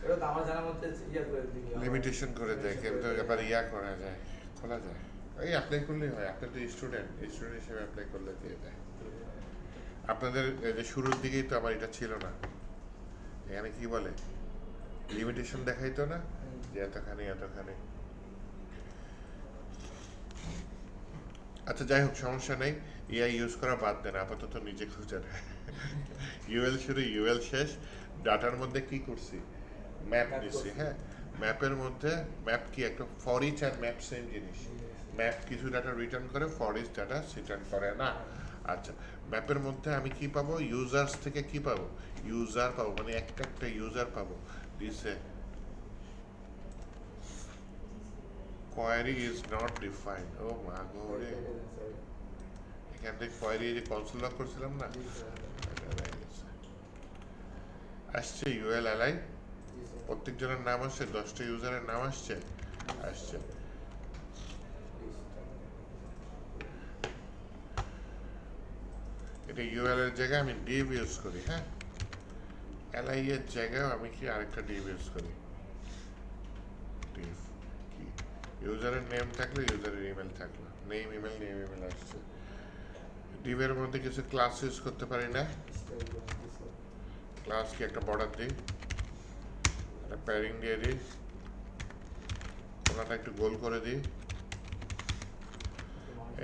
এটা তো আমার জানার মধ্যে ইয়া করে দিবি লিমিটেশন করে দেয় কিন্তু এবার ইয়া করা যায় খোলা যায় এই অ্যাপ্লাই করলেই হয় আপনি তো স্টুডেন্ট হিসেবে অ্যাপ্লাই করলে দিয়ে দেয় আপনাদের এই যে শুরুর দিকেই তো আমার এটা ছিল না এখানে কি বলে লিমিটেশন দেখাইতো না যে এতখানি এতখানি আচ্ছা যাই হোক সমস্যা নেই এআই ইউজ করা বাদ দেন আপাতত নিজে খুঁজেন ইউএল শুরু ইউএল শেষ ডাটার মধ্যে কি করছি ম্যাপ নিচ্ছি হ্যাঁ ম্যাপের মধ্যে ম্যাপ কি একটা ফর ইচ আর ম্যাপ সেম জিনিস ম্যাপ কিছু ডাটা রিটার্ন করে ফর ইচ ডাটা রিটার্ন করে না আচ্ছা ম্যাপের মধ্যে আমি কি পাবো ইউজার্স থেকে কি পাবো ইউজার পাবো মানে একটা একটা ইউজার পাবো দিছে কোয়ারি ইজ নট ডিফাইন্ড ও মা গো রে এখান থেকে কোয়ারি যে কনসোল লক করছিলাম না এটা রয়ে গেছে। আসছে ইউএল এলআই প্রত্যেকজনের নাম আসছে 10টা ইউজারের নাম আসছে আসছে এটা ইউএল এর জায়গায় আমি ডিভ ইউজ করি হ্যাঁ এলআই এর জায়গায় আমি কি আরেকটা ডিভ ইউজ করি ডিভ কি ইউজারের নেম থাকলে ইউজারের ইমেল থাকলো নেম ইমেল আসছে ডিভের মধ্যে কিছু ক্লাস ইউজ করতে পারি না ক্লাস কি একটা বর্ডার দিই একটা প্যারিং দিয়ে দিই কোনাটা একটু গোল করে দিই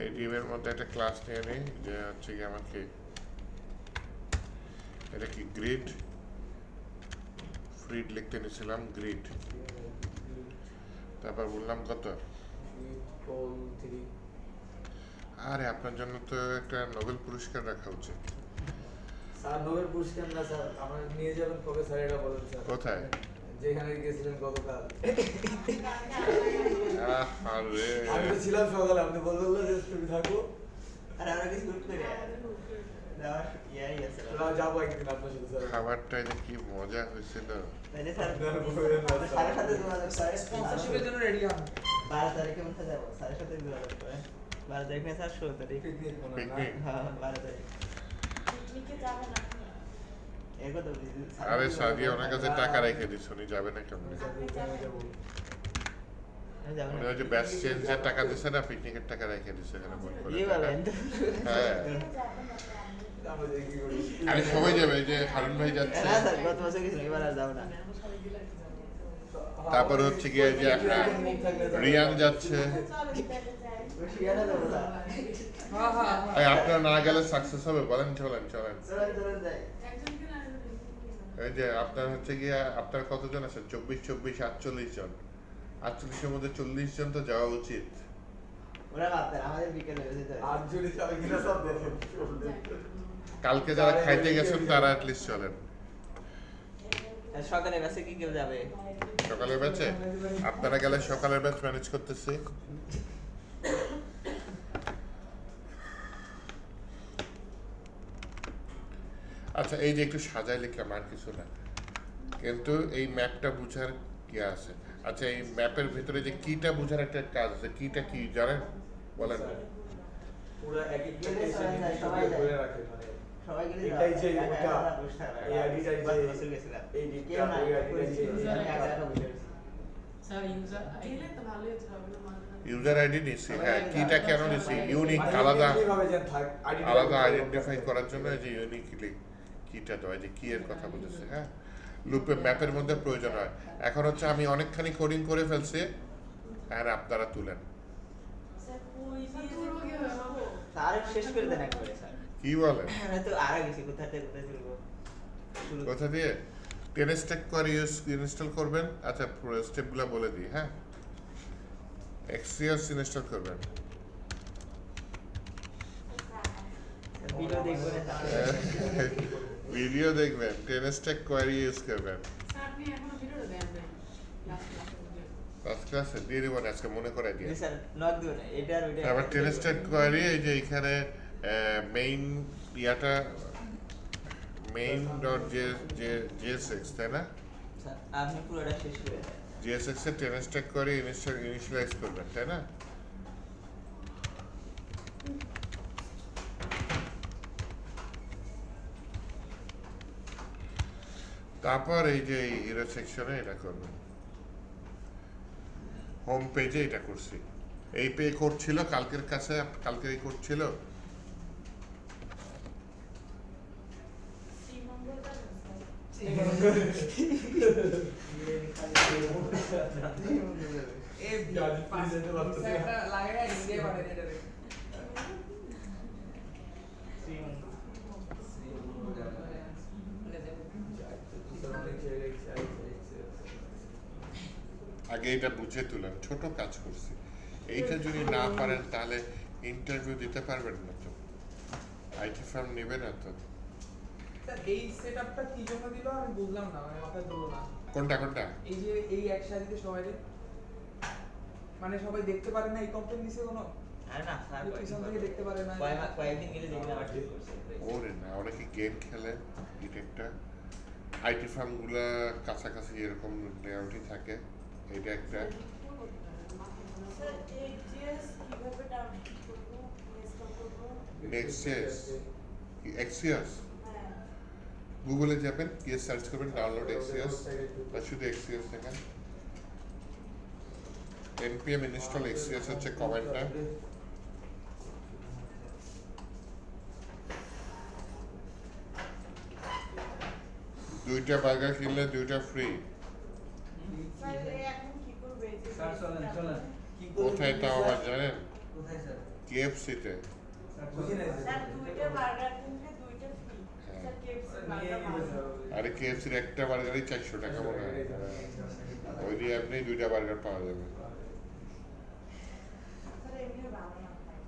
এই ডিভের মধ্যে একটা ক্লাস নিয়ে নিই যে হচ্ছে কি আমাকে এটা কি গ্রিড ফ্রিড লিখতে নিয়েছিলাম গ্রিড তারপর বললাম কত আরে আপনার জন্য তো একটা নোবেল পুরস্কার রাখা উচিত স্যার নোবেল পুরস্কার না স্যার আমরা নিয়ে যাবেন কবে স্যার এটা বলেন স্যার কোথায় যেখানে গেছিলেন গতকাল আরে আমি তো ছিলাম সকালে আপনি বললেন যে তুমি থাকো আর আমরা কিছু শুট করে দেওয়ার ইয়াই আছে আমরা যাবো একদিন আপনার সাথে স্যার খাবারটা এটা কি মজা হয়েছিল তাহলে স্যার আপনারা বলবেন না, স্যার। স্যারের সাথে যোগাযোগ করে স্পন্সরশিপের জন্য রেডি হন। 12 তারিখে কোথায় যাবো স্যারের সাথে যোগাযোগ করে 12 তারিখ না স্যার 16 তারিখ পিকনিক মনে হয় না? পিকনিক হ্যাঁ 12 তারিখ পিকনিকে যাবেন আপনি? এগো তো আরে সাদিয়া ওনার কাছে টাকা রেখে দিস উনি যাবে না কেমন আমি যাবো। যাবো উনি না ওই যে ব্যাস চেঞ্জের টাকা দিছে না পিকনিকের টাকা রেখে দিছে এখানে মন করে কি বলেন হ্যাঁ আমরা যাই কি করি? আরে সবাই যাবে এই যে হারুন ভাই যাচ্ছে না স্যার গত বছর গেছি এবার আর যাবো না তারপর হচ্ছে গিয়ে যে রিয়ান যাচ্ছে শিয়ানা যাবো স্যার হ্যাঁ হ্যাঁ এই আপনারা না গেলে সাকসেস হবে বলেন চলেন চলেন যাই একজনকে না আরেকজনকে এই যে আপনার হচ্ছে গিয়ে আপনার কতজন আছে 24 জন 48-এর মধ্যে 40 জন তো যাওয়া উচিত ওরা ভাবতেন আমাদের বিকেলে যেতে হবে আর যদি সবাই কিনা সব দেখেন কালকে যারা খাইতে গেছেন তারা অ্যাটলিস্ট চলেন আর সকালে বাসে কি কেউ যাবে সকালের ব্যাচে আপনারা গেলে সকালের ব্যাচ ম্যানেজ করতেছি আচ্ছা এই যে একটু সাজায় লিখলাম আর কিছু না কিন্তু এই ম্যাপটা বুঝার কি আছে আচ্ছা এই ম্যাপের ভিতরে যে কিটা বোঝার একটা কাজ আছে, কিটা কি জানেন বলেন? পুরো এক একটা গেলে এসে সবাই যায়, নির্দিষ্ট সবাই করে যায়। ধরে রাখে মানে সবাই গেলে এটাই যে একা ওটা, একা বসে থাকা। এই আইডিটাই যে গত বছর গেছিলাম। এই দিকটা, কেউ নাই, ওই আইডিটাই যে আমি একা একা বসে আছি। স্যার ইউজার গেলে তো ভালোই হতো হবে না মাঝে মাঝে। ইউজার আইডি নিছি, হ্যাঁ কিটা কেন নিছি? ইউনিক আলাদা এইভাবে যে থাক আইডিটা আলাদা আইডেন্টিফাই করার জন্য এই যে ইউনিকলি কিটা দেওয়া, যে কি এর কথা বলতেছে, হ্যাঁ লুপে ম্যাপের মধ্যে প্রয়োজন হয়। এখন হচ্ছে আমি অনেকখানি কোডিং করে ফেলছি, আর আপনারা তুলেন। স্যার কই দিয়ে তুলবো কিভাবে বাবু? স্যার শেষ করে দেন একবারে স্যার। কি বলেন? আমি তো আগে গেছি, কোথা থেকে কোথায় তুলবো? শুরু কোথা দিয়ে টেনস্টেক করে ইনস্টল করবেন? আচ্ছা স্টেপগুলো বলে দিই, হ্যাঁ এক্সিএস ইনস্টল করবেন, ভিডিও দেখবো না স্যার। ভিডিও দেখবেন, টেনস্টেক কোয়ারি ইউজ করবেন। স্যার আপনি এখনো ভিডিওটা দেন নাই লাস্ট ভিডিও। ফার্স্ট ক্লাসে দিয়ে দেবেন, আজকে মনে করে দিয়ে। জি স্যার, নক দিও না, এটা আর ওইটা। আবার টেনস্টেক কোয়ারি এই যে এখানে মেইন ইয়াটা মেইন ডট জেএসএক্স, তাই না? স্যার আপনি পুরোটা শেষ করে দেন। জেএসএক্স এর টেনস্টেক কোয়ারি ইনিশিয়ালাইজ করবেন, তাই না? তারপর এই যে হিরো সেকশনে এটা করবেন, হোম পেজে এটা করছি। এই পে কোড ছিল কালকের কাছে, কালকের এই কোড ছিল। শ্রীমঙ্গলটা না এ পাঁচ একটা লাগাই ইন্ডিয়া পাঠাই এটারে। আগে এটা বুঝে তুলেন, ছোট কাজ করছি। এইটা যদি না পারেন তাহলে ইন্টারভিউ দিতে পারবেন না তো, আইটি ফার্ম নেবে না তো। স্যার এই সেটআপটা কি জন্য দিল আমি বুঝলাম না, মানে মাথায় ধরলো না। কোনটা কোনটা? এই যে এই একসাথে সবাই মানে সবাই দেখতে পারে না, এই কমপ্লেন দিছে কোনো? আরে না স্যার, পিছন থেকে দেখতে পারে না। কয়েকদিন গেলে দেখলাম আবার ঠিক করছে। ওরে না, অনেকে গেম খেলে, এটা আইটি ফার্মগুলো কাছাকাছি এরকম লেআউটই থাকে, এটা একটা। স্যার এই জিএস কিভাবে ডাউনলোড করব ইনস্টল করব? নেক্সট এক্সিয়াস হ্যাঁ গুগলে যাবেন, গিয়ে সার্চ করবেন ডাউনলোড এক্সিয়াস, বা শুধু এক্সিয়াস দেখেন, npm ইনস্টল এক্সিয়াস হচ্ছে কমেন্টটা। দুইটা বার্গার কিনলে দুইটা ফ্রি। স্যার এই এখন কি করবে এই যে স্যার চলেন চলেন। কোথায় তাও আবার জানেন? কোথায় স্যার? কেএফসিতে। বুঝি নাই স্যার দুইটা বার্গার কিনলে দুইটা ফ্রি হ্যাঁ। স্যার কেএফসি নিয়ে বার্গার নিবে ভালো স্যার। আরে কেএফসির একটা বার্গারই 400 টাকা মনে হয়, ওই দিয়ে আপনি দুইটা বার্গার পাওয়া যাবে। স্যার এমনি ভালো না খাই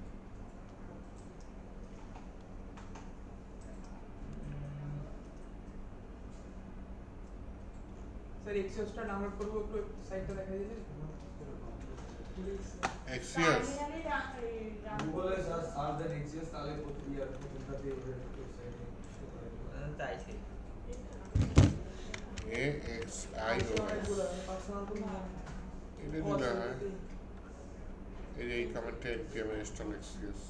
স্যার এক্সিওসটা ডাউনলোড করব, একটু সাইটটা দেখাই দিবেন? এক্সিয়াস গুগলে স্যার সার্চ দেন এক্সিএস, তাহলে প্রতিটা প্রতিটাতে ওয়েবসাইটে তাই সেই AXIOS পার্সোনাল কোনো এটা দিলে হয়। এই যে এই কমেন্টে npm ইনস্টল এক্সিয়াস।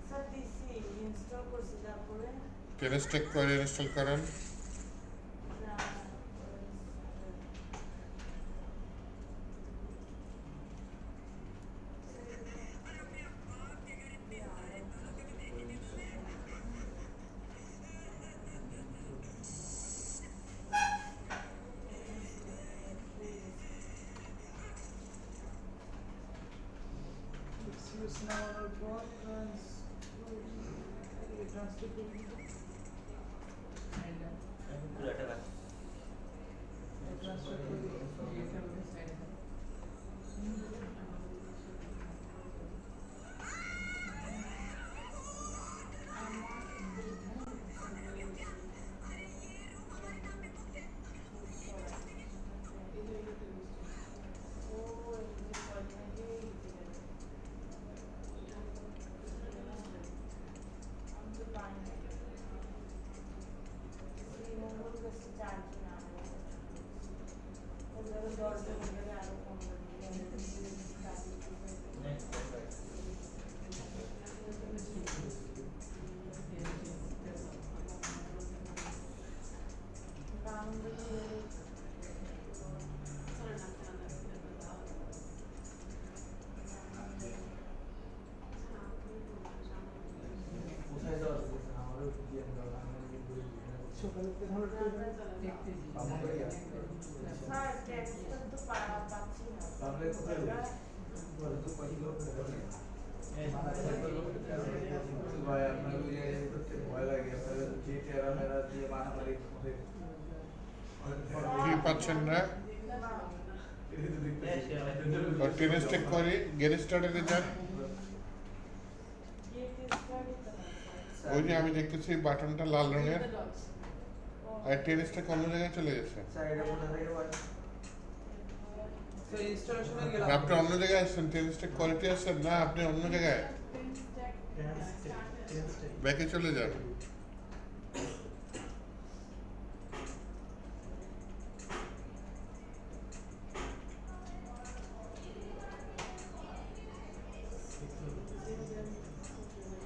স্যার দিছি ইনস্টল করছি তারপরে টেনস্টেক কোয়ারি ইনস্টল করেন। এক্সিওস নামানোর পর ট্রান্সফার করব। এখন পুরোটা বাকি। ট্রান্সফার করে এটা হলো সাইড। শ্রীমঙ্গল ডাউনলোড করে বামনবাড়িয়া। স্যার টেক্সটটা তো পাচ্ছি না তাহলে কোথায় যাবে? ভাই আপনার ওই জায়গায় করতে ভয় লাগে আপনার যে টেরা মেরা দিয়ে মারামারি করে কি পাচ্ছেন না এটা তো দেখতেছি টেনিস টেক করে গেট স্টার্টারে যান ওই যে আমি দেখতেছি বাটনটা লাল রঙের আর টেনিসটা কোন জায়গায় চলে গেছে স্যার এটা কোথা থেকে হয়? তো ইনস্টলেশনে গেলাম আপনি অন্য জায়গায় আসছেন টেনিসটা কোয়ালিটি আসছেন না আপনি অন্য জায়গায় ব্যাকে চলে যান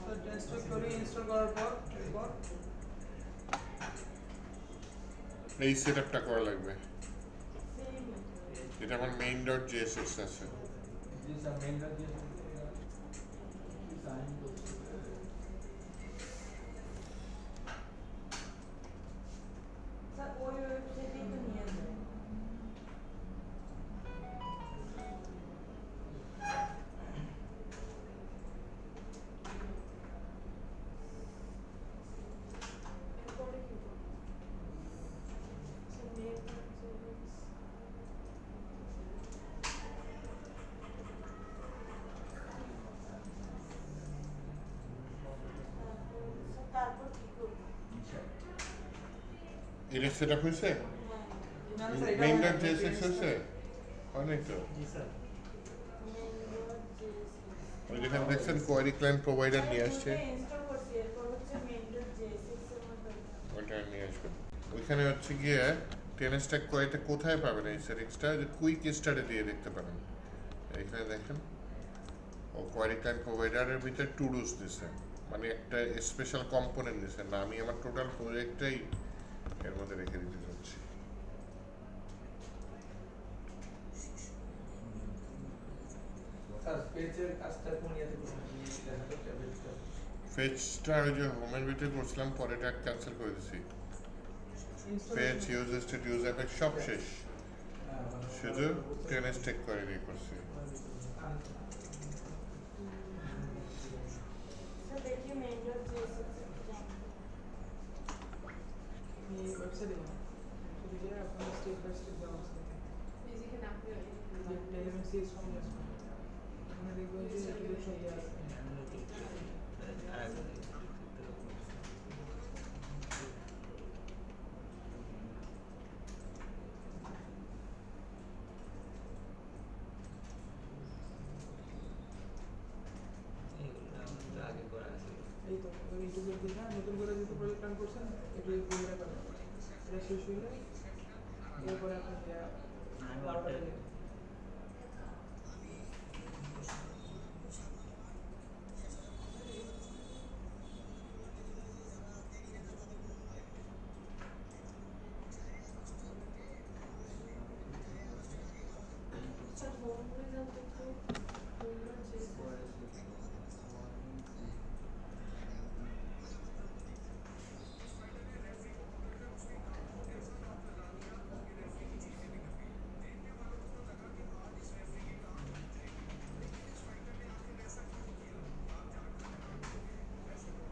তো টেস্ট করে ইনস্টল করার পর এরপর এই সেটআপটা করা লাগবে এটা আমার মেইন ডট জেএসএক্স আছে জি স্যার মেইন রাজ্যে সাইন করতে স্যার ওই ওয়েবসাইটেই তো নিয়ে যায় এরপরে কি করব? স্যার মেল তারপর কি করব? এটা সেটআপ হয়েছে না স্যার এটা মেইন ডট জেএসএক্স হয়েছে অনেক তো জি স্যার ওই যেখানে দেখছেন কোয়ারি ক্লায়েন্ট প্রোভাইডার নিয়ে আসছে ইনস্টল করছি এরপর হচ্ছে main.jsx এর মধ্যে ওইটা নিয়ে আসবেন ওইখানে হচ্ছে গিয়ে টেনিসটেক কোয়ারিতে কোথায় পাবেন এই সেটিংসটা যে কুইক স্টার্টে দিয়ে দেখতে পারেন এখানে দেখেন ও কোয়ারি ক্লায়েন্ট প্রোভাইডারের ভিতরে টু ডুস দিছে মানে একটা স্পেশাল কম্পোনেন্ট দিছে না আমি আমার টোটাল প্রজেক্টটাই এর মধ্যে রেখে দিতে চাচ্ছি স্যার পেজের কাজটা কোন ইয়াতে করবেন দেখা তো ট্যাবলেটটা ফেজটা ওই যে হোমের ভিতরে করছিলাম পরে এটা ক্যান্সেল করে দিছি page use state use effect সব শেষ শুধু টেনিসটেক কোয়ারি করছি স্যার দেখি main.jsx এই ওয়েবসাইটে যাবেন শুধু যে আপনার স্টেপ বাই স্টেপ দেওয়া আছে ফিজিক্যাল নামে এলিমেন্ট সিএস ফর্ম ইউজ করুন এখানে দেখবেন যে এগুলো সব দেওয়া আছে আগে করা আছে এই তো ওই ইন্টারভিউ দিলে নতুন করে যেহেতু প্রজেক্ট রান করছেন একটু করে রাখবেন এটা শেষ হইলে এরপরে আপনি আমি বারোটা ওটা দিলে স্যার হোম রেজাল্ট একটু main.jsx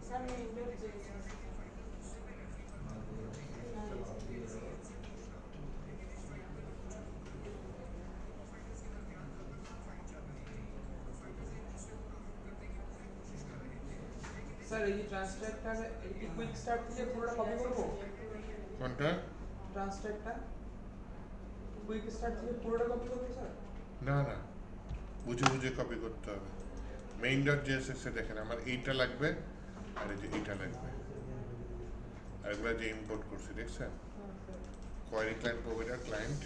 স্যার main.jsx স্যার এই যে ট্রান্সট্রাক্টটা এই কি কুইক স্টার্ট থেকে পুরোটা কপি করব কোনটা ট্রান্সট্রাক্টটা কুইক স্টার্ট থেকে পুরোটা কপি করব স্যার না না বুঝে বুঝে কপি করতে হবে মেইন ডট জেএসএক্স এ দেখেন আমার এইটা লাগবে আর এই যে এইটা লাগবে আর এগুলো যে ইম্পোর্ট করছি দেখছেন কোয়ারি ক্লায়েন্ট প্রোভাইডার ক্লায়েंट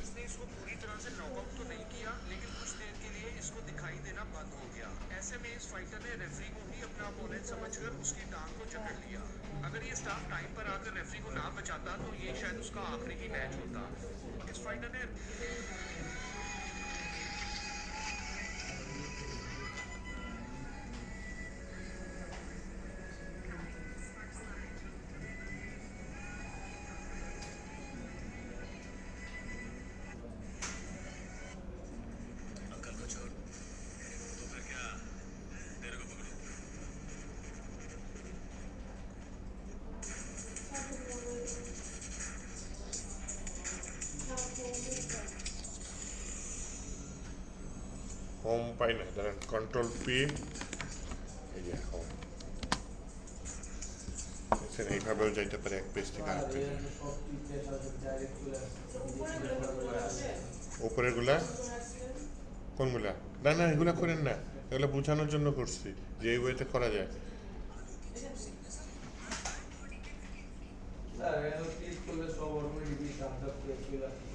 इसने इसको पूरी तरह से नॉकआउट तो नहीं किया लेकिन कुछ देर के लिए इसको दिखाई देना बंद हो गया ऐसे में इस फाइटर ने रेफरी को ही अपना अपोनेंट समझकर उसकी टांग को जकड़ लिया अगर ये स्टाफ टाइम पर आकर रेफरी को ना बचाता तो ये शायद उसका आखिरी ही मैच होता इस फाइटर ने পাই না, ধরেন কন্ট্রোল পি, এই যে হোম, এইভাবেও যাইতে পারে এক পেজ থেকে আরেক পেজে। সব টিপে সাথে ডাইরেক্ট চলে আসছে উপরে আছে উপরের গুলা উপরে আসছেন কোনগুলা? না না, এগুলা করেন না, এগুলো বোঝানোর জন্য করছি যে এই ওয়েতে করা যায়। স্যার এখানে ক্লিক করলে সব অটোমেটিকলি থামস আপ করে চলে আসছে।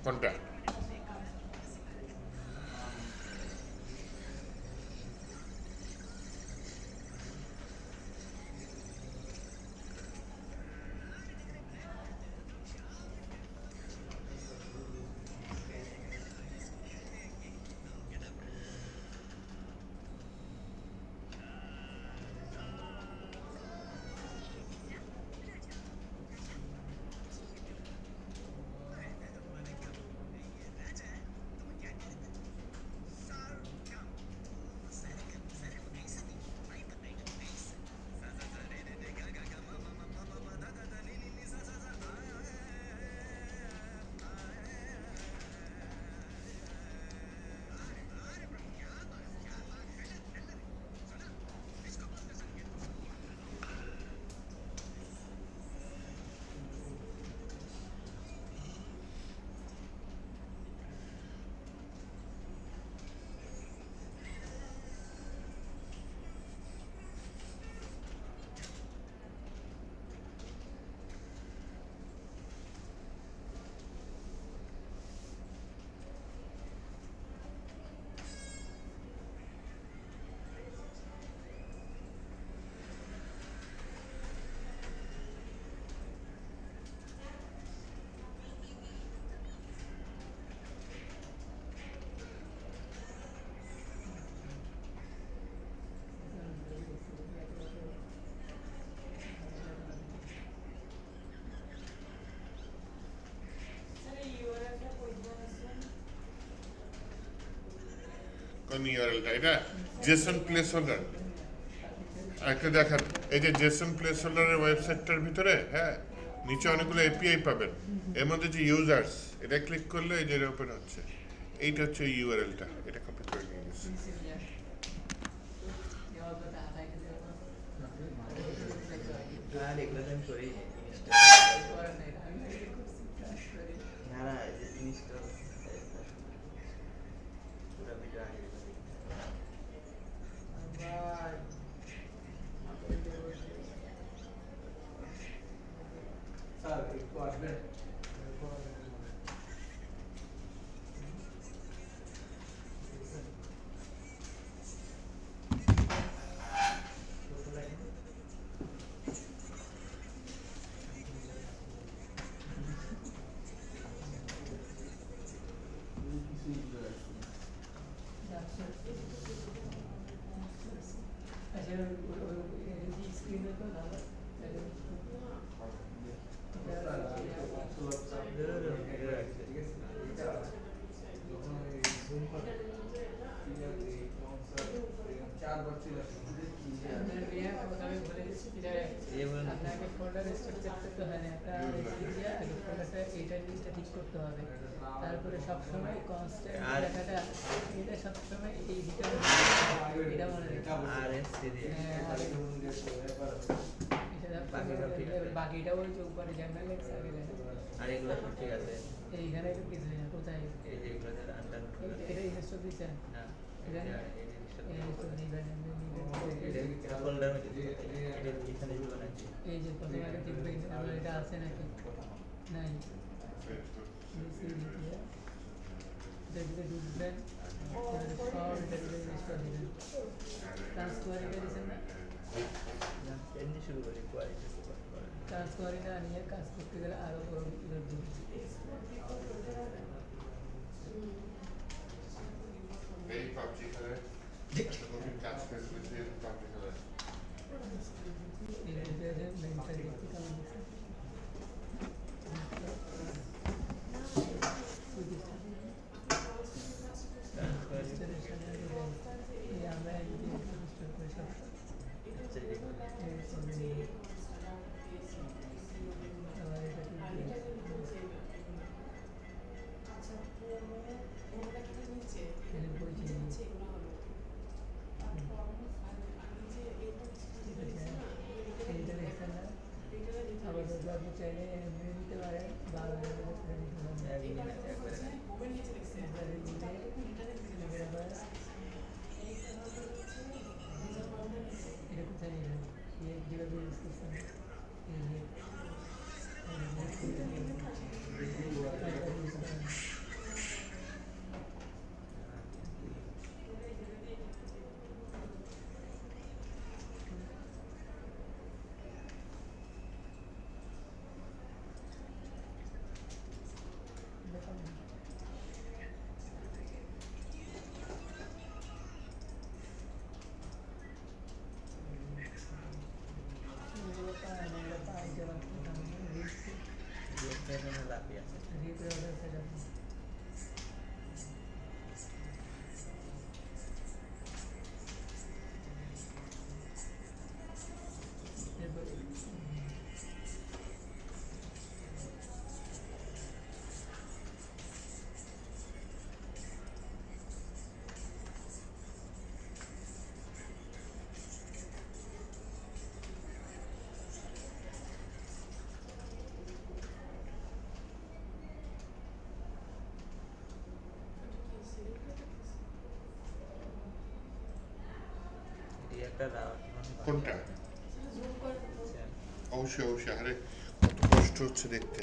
কোনটা? কোন ইউআরএলটা এটা জেসন প্লেস হোল্ডার একটা দেখান এই যে জেসন প্লেস হোল্ডারের ওয়েবসাইটটার ভিতরে হ্যাঁ নিচে অনেকগুলো এপিআই পাবেন এর মধ্যে যে ইউজার্স এটা ক্লিক করলে এই যে ওপেন হচ্ছে এইটা হচ্ছে ইউআরএলটা এটা কপি করে নিয়ে গেছি আর এগুলো তো আমি করি না না এই যে জিনিসটা পুরো ভিডিও আগে স্যার একটু আসবেন আপনাকে ফোল্ডার স্ট্রাকচার করতে হয় না একটা দিয়ে আগে ফোল্ডারটা এইটা জিনিসটা ঠিক করতে হবে তারপরে সবসময় কনস্ট্যান্ট লেখাটা এটা সবসময় এই ভিতরে এটা মনে রাখবেন আর এস বাকিটা ওই যে উপরে জেনারেল লেখা আগে লেখা আর এগুলো সব ঠিক আছে এইখানে একটু কিছু না কোথায় এই যে এগুলো যারা আন্ডার এটা ইনস্টল দিচ্ছেন না এখানে এই জিনিসটা ইনস্টল দিবেন এটা ফোল্ডার মধ্যে এটা এখানে দিবা নাকি এই যে প্রথমে আগে দেখবেন আমার এটা আছে নাকি নাই দেখবে ঢুকবেন সব এটা ইনস্টল দিবেন ট্রান্সফার এটা দিচ্ছেন না না এমনি শুরু করি কোয়ালিটি ট্রান্সফার এটা নিয়ে কাজ করতে গেলে আরো বড় লোড দিবে এই পাবজি খেলে কাজ করতেছে পাবজি খেলে এই যে মেনটা দেখতে কেমন আছে আমরা ইনস্টল করে সব চাইলে দিতে পারেন বা এটা কোথায় নেবেন যেভাবে ইউজ করছেন লাভি আছে একটা কোনটা অবশ্যই অবশ্যই আরে কত কষ্ট হচ্ছে দেখতে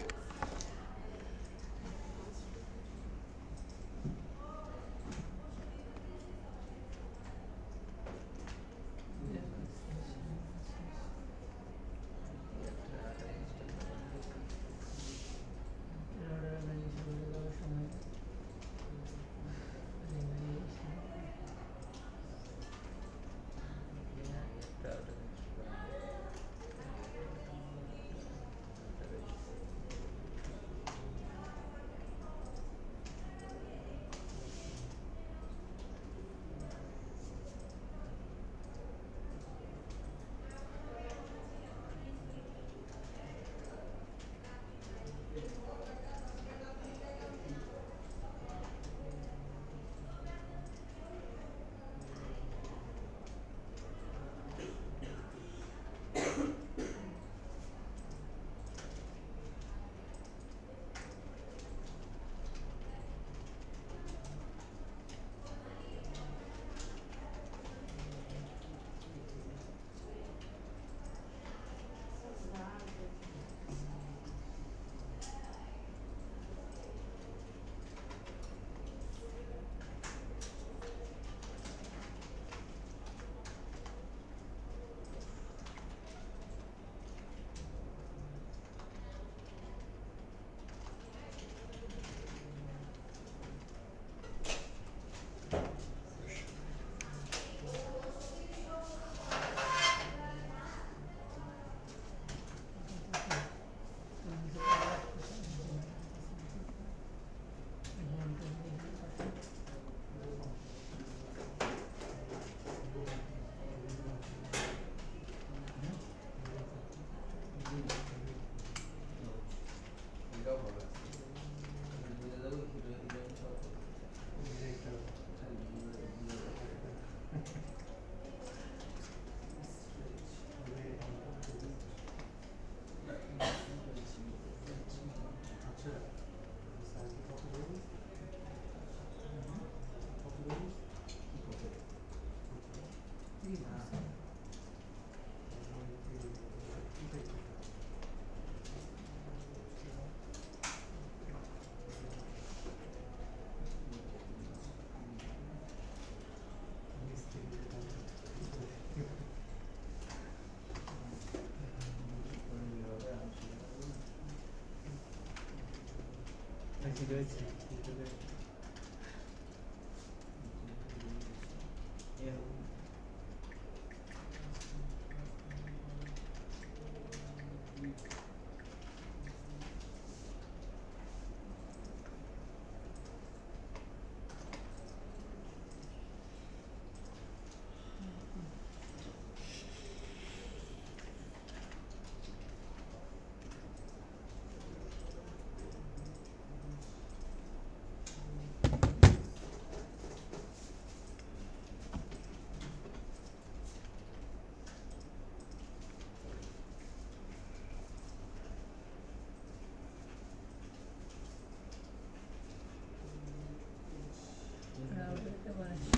রাউটারটা বানাচ্ছি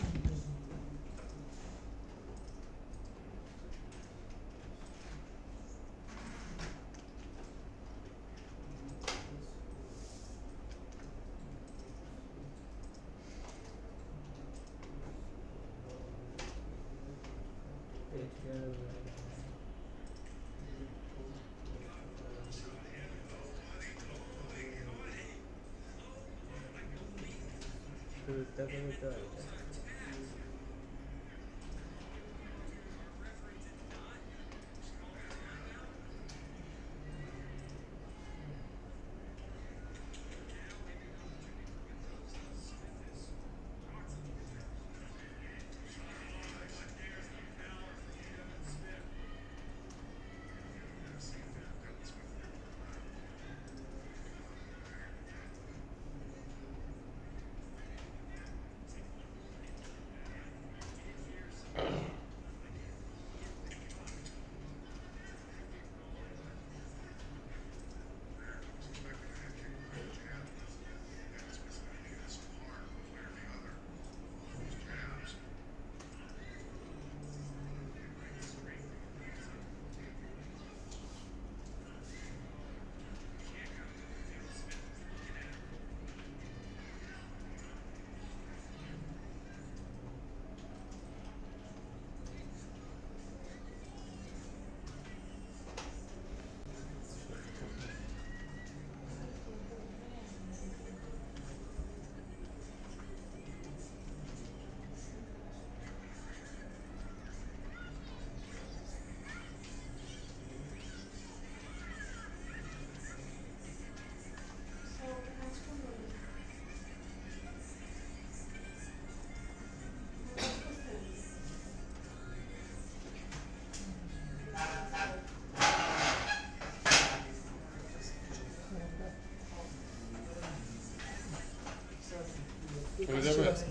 হয়ে যাবে আচ্ছা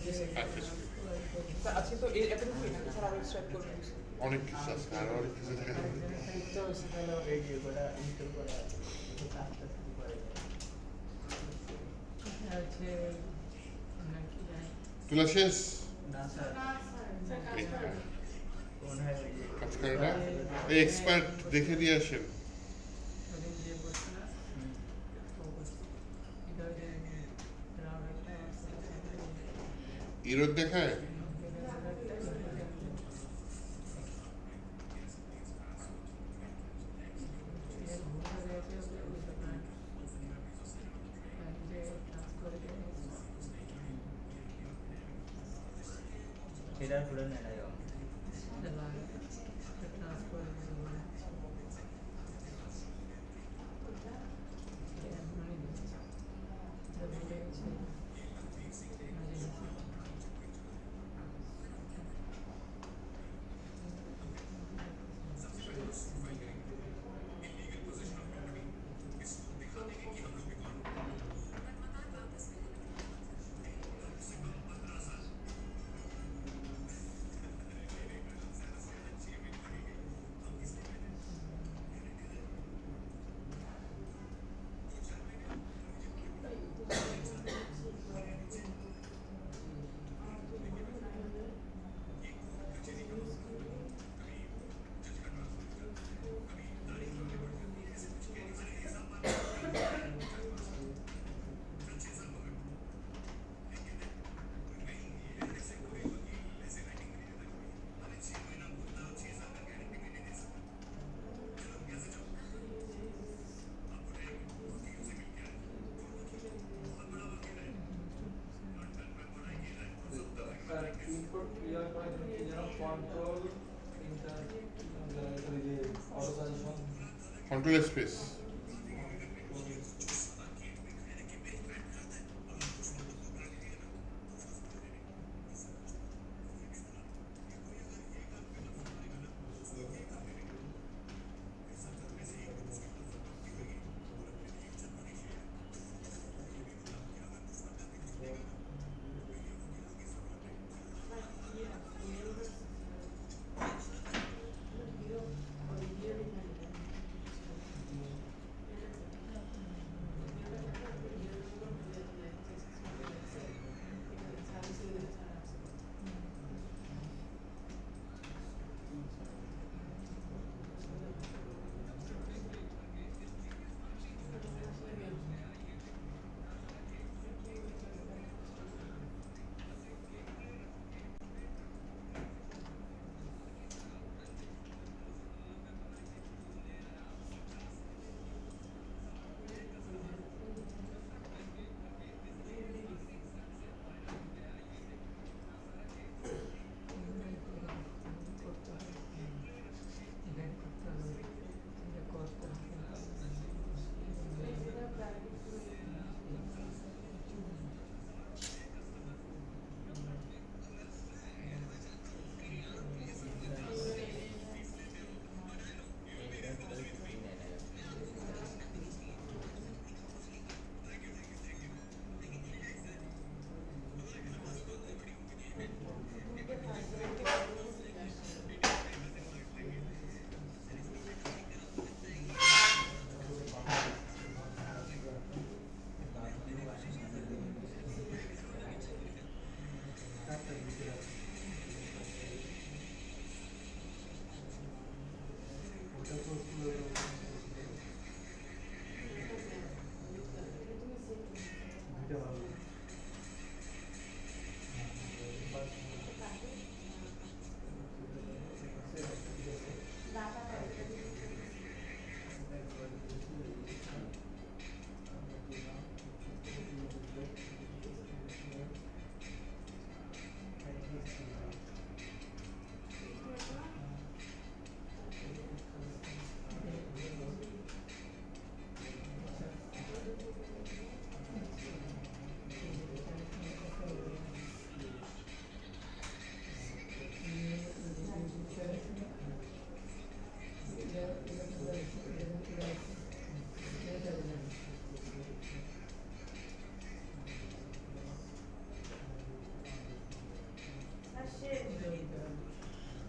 স্যার আজকে তো এতটুকুই নাকি স্যার আরো স্ট্রাইক করবেন অনেক কিছু আছে আরো অনেক কিছু থাকে এটা হচ্ছে আমরা কি জানি তুলা শেষ না স্যার এই, মনে হয় ওই যে কাজ করে না এই এক্সপার্ট দেখে দিয়ে আসেন ওদের যে বসছে না ও বসছে এটা হচ্ছে রাউটারটা ইরোদ দেখায় সেটার পুরো নেয় কন্ট্রোল ইন্টার যে অটো সাজেশন কন্ট্রোল স্পেস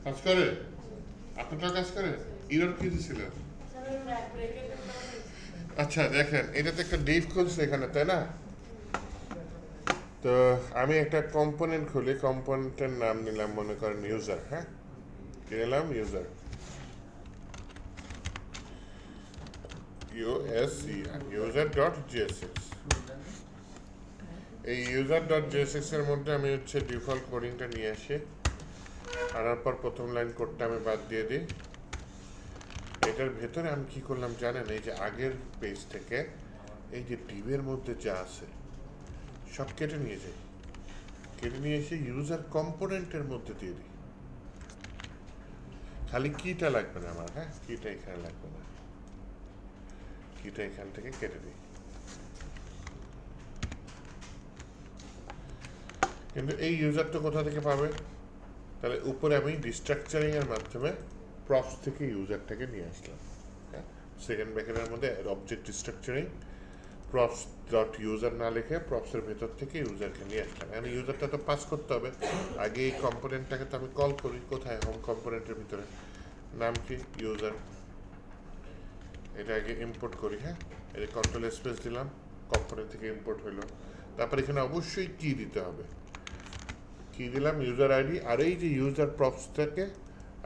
কাজ করে আপনার কাজ করে ইরর কি ছিল আচ্ছা দেখেন এটাতে একটা ডিভ খুলছে এখানে তাই না তো আমি একটা কম্পোনেন্ট খুলি কম্পোনেন্টের নাম নিলাম মনে করেন ইউজার হ্যাঁ কি নিলাম ইউজার ইউজার ডট জিএসএক্স এই ইউজার ডট জিএসএক্স এর মধ্যে আমি হচ্ছে ডিফল্ট কোডিংটা নিয়ে আসি আনার পর প্রথম লাইন কোডটা আমি বাদ দিয়ে দিই এটার ভেতরে আমি কি করলাম জানেন এই যে আগের পেজ থেকে এই যে ডিভের মধ্যে যা আছে সব কেটে নিয়ে যাই কেটে নিয়ে এসে ইউজার কম্পোনেন্টের মধ্যে দিয়ে দিই খালি কিটা লাগবে না আমার হ্যাঁ কিটা এখানে লাগবে না কিটা এখান থেকে কেটে দিই কিন্তু এই ইউজারটা কোথা থেকে পাবে তাহলে উপরে আমি রিস্ট্রাকচারিং এর মাধ্যমে প্রপস থেকে ইউজারটাকে নিয়ে আসলাম হ্যাঁ সেকেন্ড ব্র্যাকেটের মধ্যে object restructuring props dot user না লিখে প্রপসের ভেতর থেকে ইউজারকে নিয়ে আসলাম আমি ইউজারটা তো পাস করতে হবে আগে এই কম্পোনেন্টটাকে তো আমি কল করি কোথায় হোম কম্পোনেন্টের ভিতরে নাম কি ইউজার এটা আগে ইম্পোর্ট করি হ্যাঁ এই কন্ট্রোল স্পেস দিলাম কম্পোনেন্ট থেকে ইম্পোর্ট হলো তারপর এখানে অবশ্যই কি দিতে হবে কি দিলাম ইউজার আইডি আর এই যে ইউজার প্রপসটাকে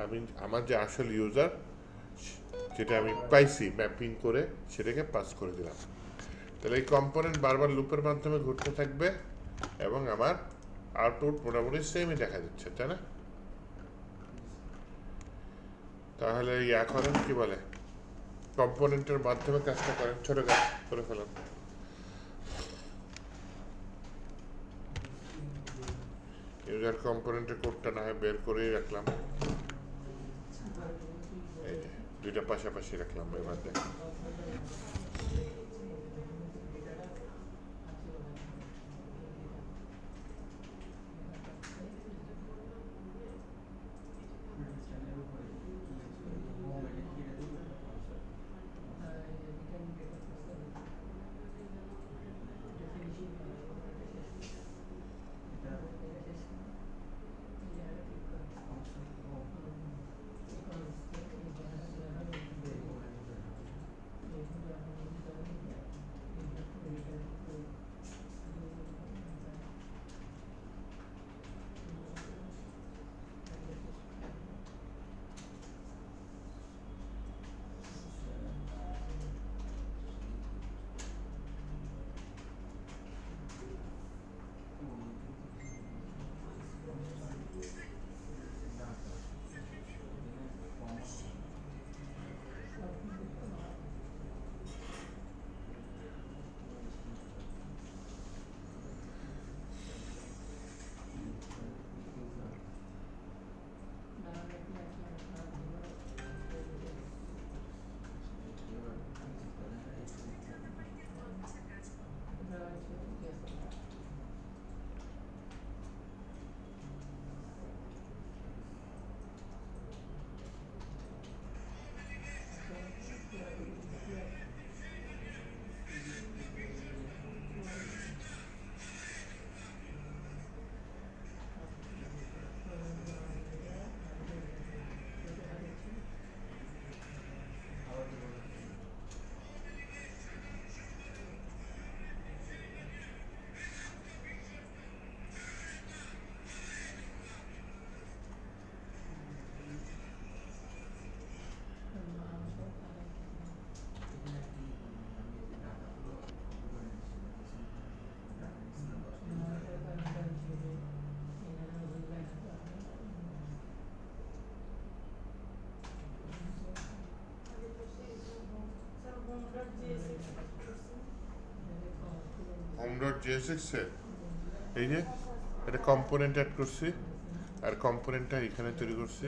আমি আমার যে আসল ইউজার যেটা আমি পাইছি ম্যাপিং করে সেটাকে পাস করে দিলাম তাহলে এই কম্পোনেন্ট বারবার লুপের মাধ্যমে ঘুরতে থাকবে এবং আমার আউটপুট মোটামুটি সেমই দেখা যাচ্ছে তাই না তাহলে ইয়া করেন কি বলে কম্পোনেন্টের মাধ্যমে কাজটা করেন ছোট কাজ করে ফেলেন ইউজার কম্পোনেন্টের কোডটা না হয় বের করেই রাখলাম, এই যে দুইটা পাশাপাশি রাখলাম। এবার দেখো হোম.js এই যে এটা কম্পোনেন্ট অ্যাড করছি, আর কম্পোনেন্টটা এখানে তৈরি করছি।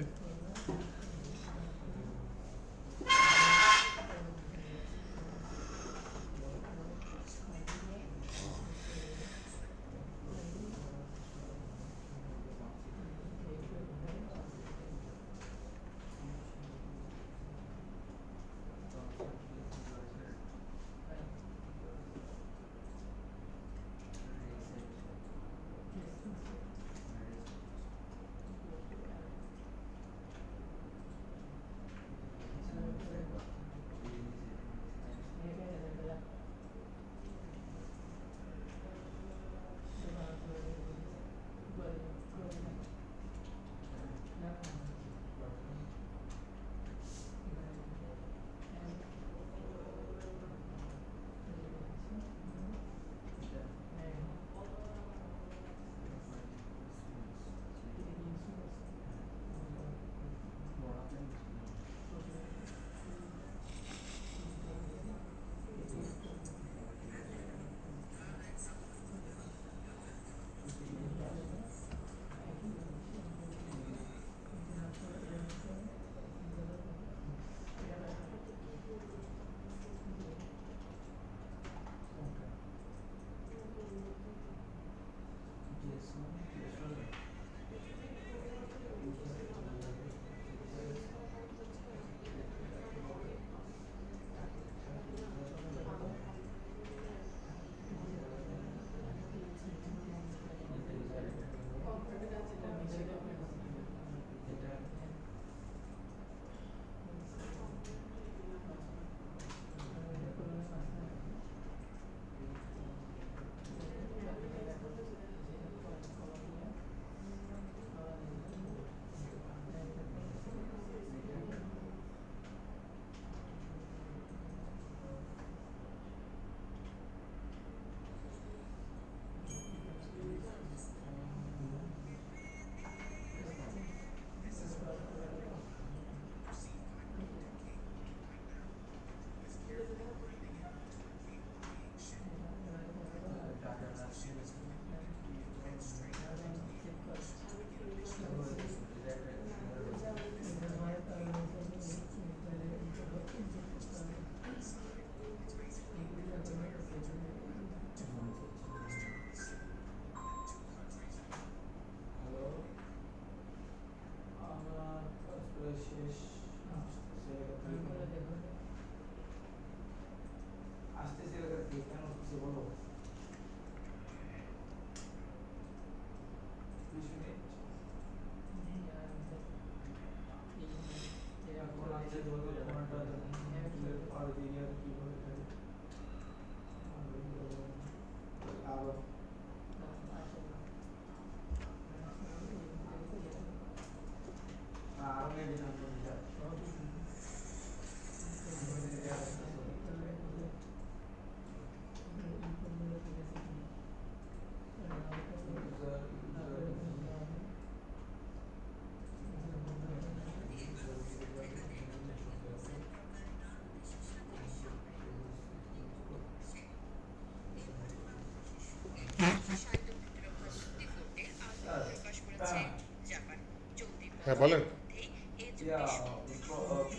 হ্যাঁ বলেন।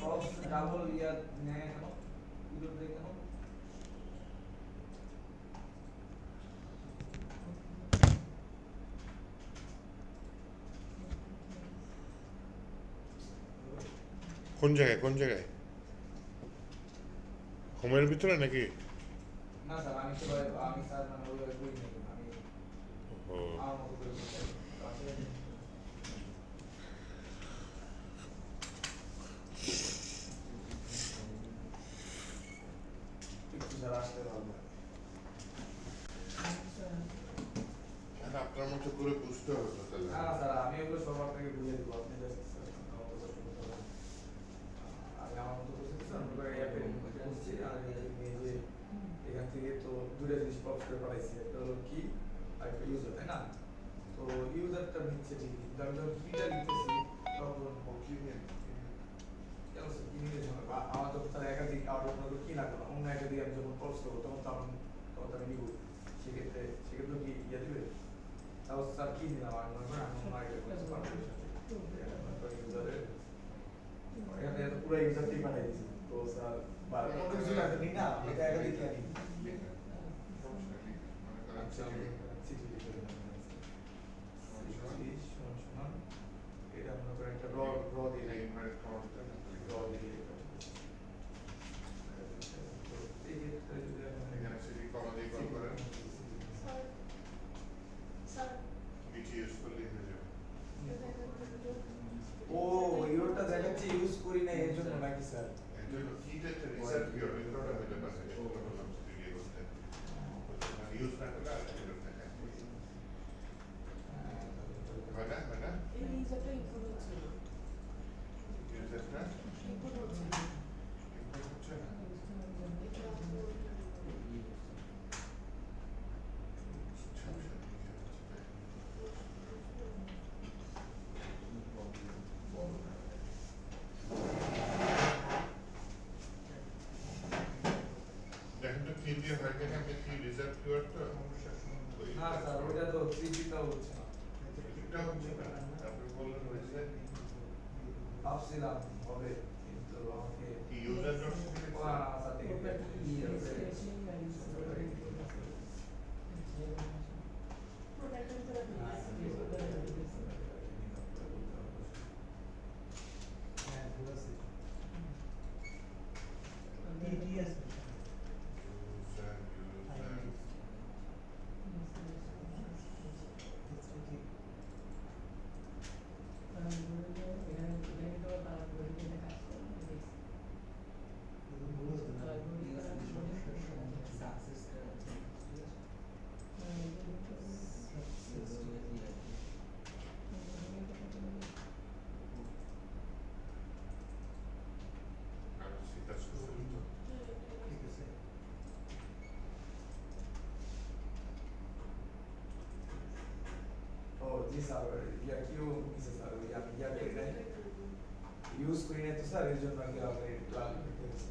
ক্রস ডাবল ইয়া নেয় কেন ইউরোপ দেয় কেন কোন জায়গায় কোন জায়গায় হোমের ভিতরে নাকি? না স্যার আমি তো আমি স্যার মানে ওইভাবে করি না আমি ও, আমার মতো করে করতে পারি। একটু স্যার আসতে পারবো আপনার মতো করে বুঝতে হতো তাহলে। না স্যার আমি ওগুলো সব আপনাকে বুঝিয়ে দেবো আপনি জাস্ট আমার মতো কষ্ট করতে হবে আমি আমার মতো করছি স্যার আমরা অ্যাপে করছি আর এই যে এখান থেকে তো দুটো জিনিস পপ করে পাঠাইছি একটা হলো কি আর একটা ইউজার তাই না তো ইউজারটা নিচ্ছে ঠিকই কিন্তু আমি যখন কিটা লিখতেছি তখন কেন স্যার কি নিতে আমার তো তাহলে একাধিক আউটপুট মতো কি লাগবে না অন্য একাধিক আমি যখন পজ করবো তখন তো আমি নিব সেক্ষেত্রে কি ইয়ে দিবে তাও স্যার কি দিলাম আমি মনে করেন আমি অন্য আইডিয়া করতে পারবো ইউজারের এখানে তো পুরো ইউজারটি পাঠিয়ে দিয়েছি তো স্যার কোনো কিছু লাগবে না এটা একাধিক জানি আচ্ছা চিঠি লিখে দিলাম সমান এটা মনে করেন একটা র দিয়ে এখানে সেটি কমা দিয়ে কল করেন, বিটি ইউজ করলে হয়ে যাবে। ও ইউরোটা দেখাচ্ছে ইউজ করি না এর জন্য নাকি স্যার এর জন্য কিটা রিসার্চ পিওর ইউরোটা হইতে পারে সেটা বললাম স্টুডিও করতে ইউজ না করলে আর কি করতে হয় হয় না এই ইউজারটা ইনপুট হচ্ছে না ইউজারটা ইনপুট হচ্ছে না ইনপুট হচ্ছে না। দেখেন তো কি দিয়ে হয় কিনা, আপনি কি রিজার্ভ কিওয়ার্ড তো না স্যার ওটা তো 3Gটাও হচ্ছে না ঠিকঠাক হচ্ছে না, আপনি বললেন হয়েছে ভাবছিলাম হবে কিন্তু আমাকে কি ইউজার ডট সার্টিফিকেট জি স্যার ইয়া কিউ কিসে স্যার ওই আমি ইয়া করি নাই ইউজ করি নাই তো স্যার এর জন্য কি আমি প্ল্যান করতেছি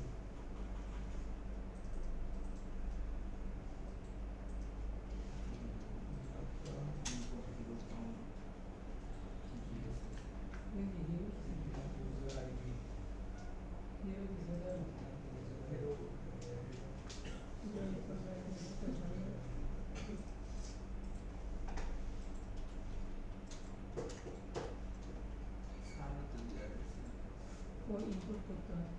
ও ইনপুট করতে হয়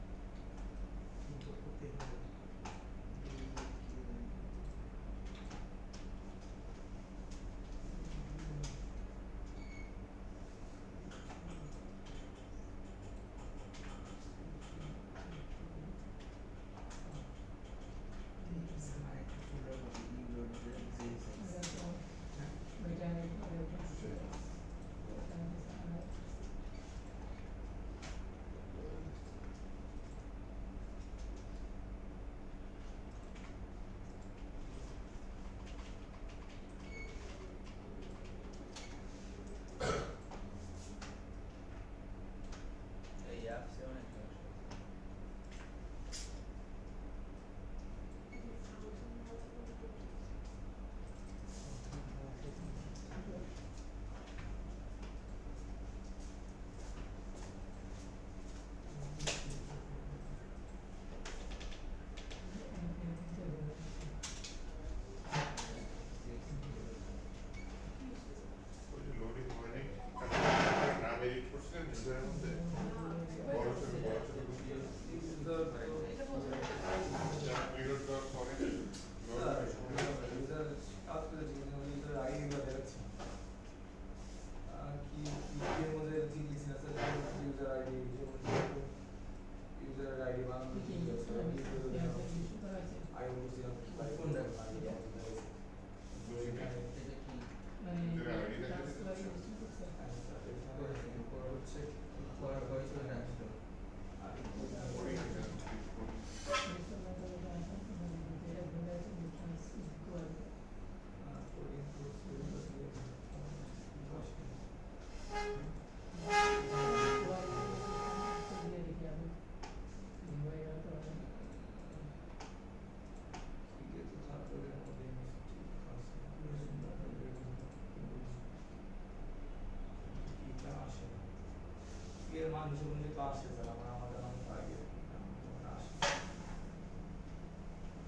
মানুষের মধ্যে তো আসছে স্যার আমার জানা মতো আগে আসে।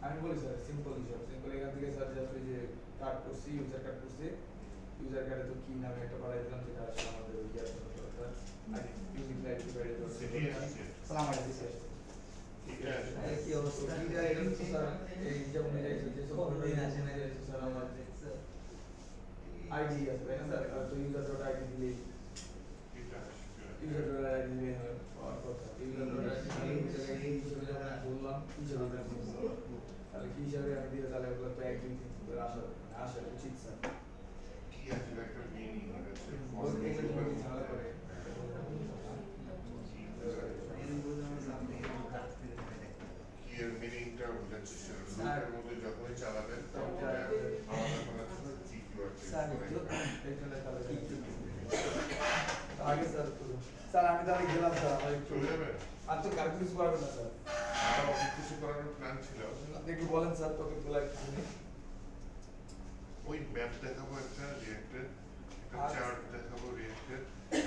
আমি বলি স্যার সিম্পল হিসাব সিম্পল এখান থেকে স্যার জাস্ট ওই যে কার্ড করছি ইউজার কার্ড করছি ইউজার কার্ডে তো কি নামে একটা বাড়াই দিলাম যেটা আসলে আমাদের ওই ইয়ার জন্য দরকার আর ইউনিক লাইব্রেরি বাইরে দরকার সিটি আসছে সালাম আলাইকুম স্যার ঠিক আছে কি অবস্থা? এটা এটা তো স্যার এই হিসাব অনুযায়ী যে সব কতদিন আসে না স্যার আমার আইডি আছে তাই না স্যার তো ইউজার ডট আইডি দিলেই এটা আসবে ইউজার ডট আইডি দিলেই হয় পাওয়ার কথা ইউজার ডট আইডি এই জায়গায় এই হিসাবে যখন আমি বললাম হিসাবে তাহলে কি হিসাবে আমি দিলে তাহলে ওগুলো তো 1 2 3 করে আসা উচিত স্যার কি আছে একটা মিনিং আছে বলতে গেলে তো কিছু ঝামেলা করে কি এর মিনিংটা বুঝাচ্ছি লুপের মধ্যে যখনই চালাবেন তখন আমাদের মনে হচ্ছে কি এই জন্য তাহলে আগে স্যার স্যার আমি তাহলে গেলাম স্যার আমার একটু চলে যাবে আর তো ক্যালকুলেট করবে না স্যার আরো অনেক কিছু করানোর প্ল্যান ছিল আপনি একটু বলেন স্যার তোকে বলা একটু ওই ম্যাপ দেখাবো একটা রিয়েক্টের একটা আচ্ছা। চার্ট দেখাবো রিয়েক্টের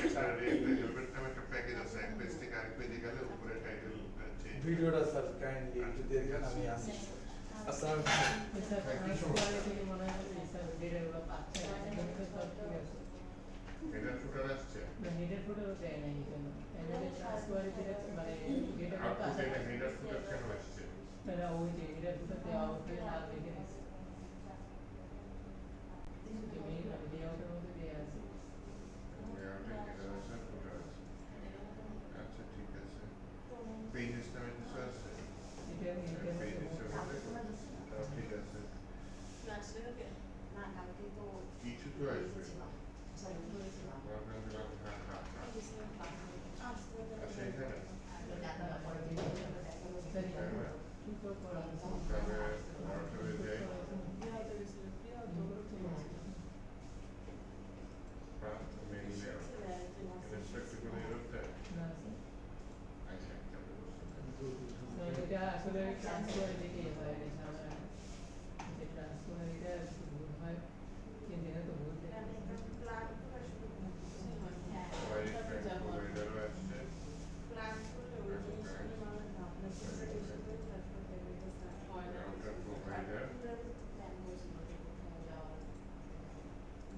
একটা রিয়েক্টের হেলমেট নামে একটা প্যাকেজ আছে এক পেজ থেকে আরেক পেজে গেলে উপরে টাইটেলটা চেঞ্জ ভিডিওটা স্যার কাইন্ডলি একটু দিয়ে দিবেন আমি আসি আসসালামু আলাইকুম স্যার ট্রান্সফারে থেকে মনে হয় যে স্যার ডেটাগুলো পাচ্ছে না এগুলো তো সব ঠিক আছে এটা শুটার আসছে হেডের ফুটেও দেয় না এই জন্য এমনি ট্রান্সফারে যেটা মানে ডেটাটা তো আউটপুট আসে এটা হেডার শুটার কেন আসছে তারা ওই যে হেডের ফুটে দেওয়া হচ্ছে না লিখে দিচ্ছে যে মেইন লেআউটের মধ্যে দেওয়া আছে লেআউটে হেডার আছে ফুটার আছে আচ্ছা ঠিক আছে পেজেস নামে কিছু আছে এটা এটার পেজেস মধ্যে তাও ঠিক আছে কিছু তো আসবে আচ্ছা এখানে সুপার করা তবে অর্ডারে যাই মেইন লেআউট ইনস্ট্রাক্টর করে এরকম না আচ্ছা একটা স্যার এটা আসলে ট্রান্সফারে থেকে হয় এই ঝামেলা যে ট্রান্সফারে এটা একটু ভুল হয় কিন্তু এটা তো ভুল দেয় প্রোভাইডারও আসছে router provider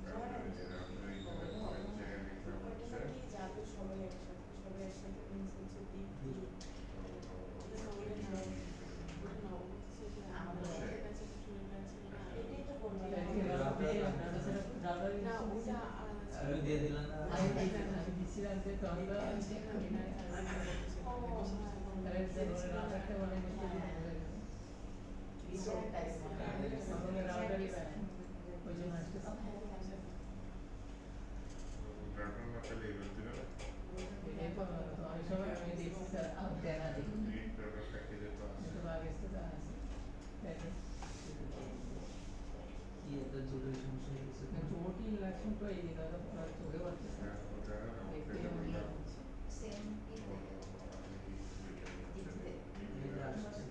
router internet point জায়গায় লিখলাম হচ্ছে আমি দিয়ে দিলাম না আমি দিছিলাম যে তো আমরা রাউটারটা মানে নিতে দিতে আমরা রাউটারই পাই ওই জন্য আসতে রাউটার না পেলে এবার দিবে এরপর অনেক সময় আমি দেখছি স্যার দেয় না দেখি রাউটার প্যাকেজে তো আছে কিন্তু আগে তো আছে তাই না? কি একটা জরুরি সমস্যা হয়ে গেছে কিন্তু ওটি ইলেকশন তো এই দাদা চোখে পড়ছে হ্যাঁ, ওটা দেখতে পেজে মনে বললাম হচ্ছে এটা আসছে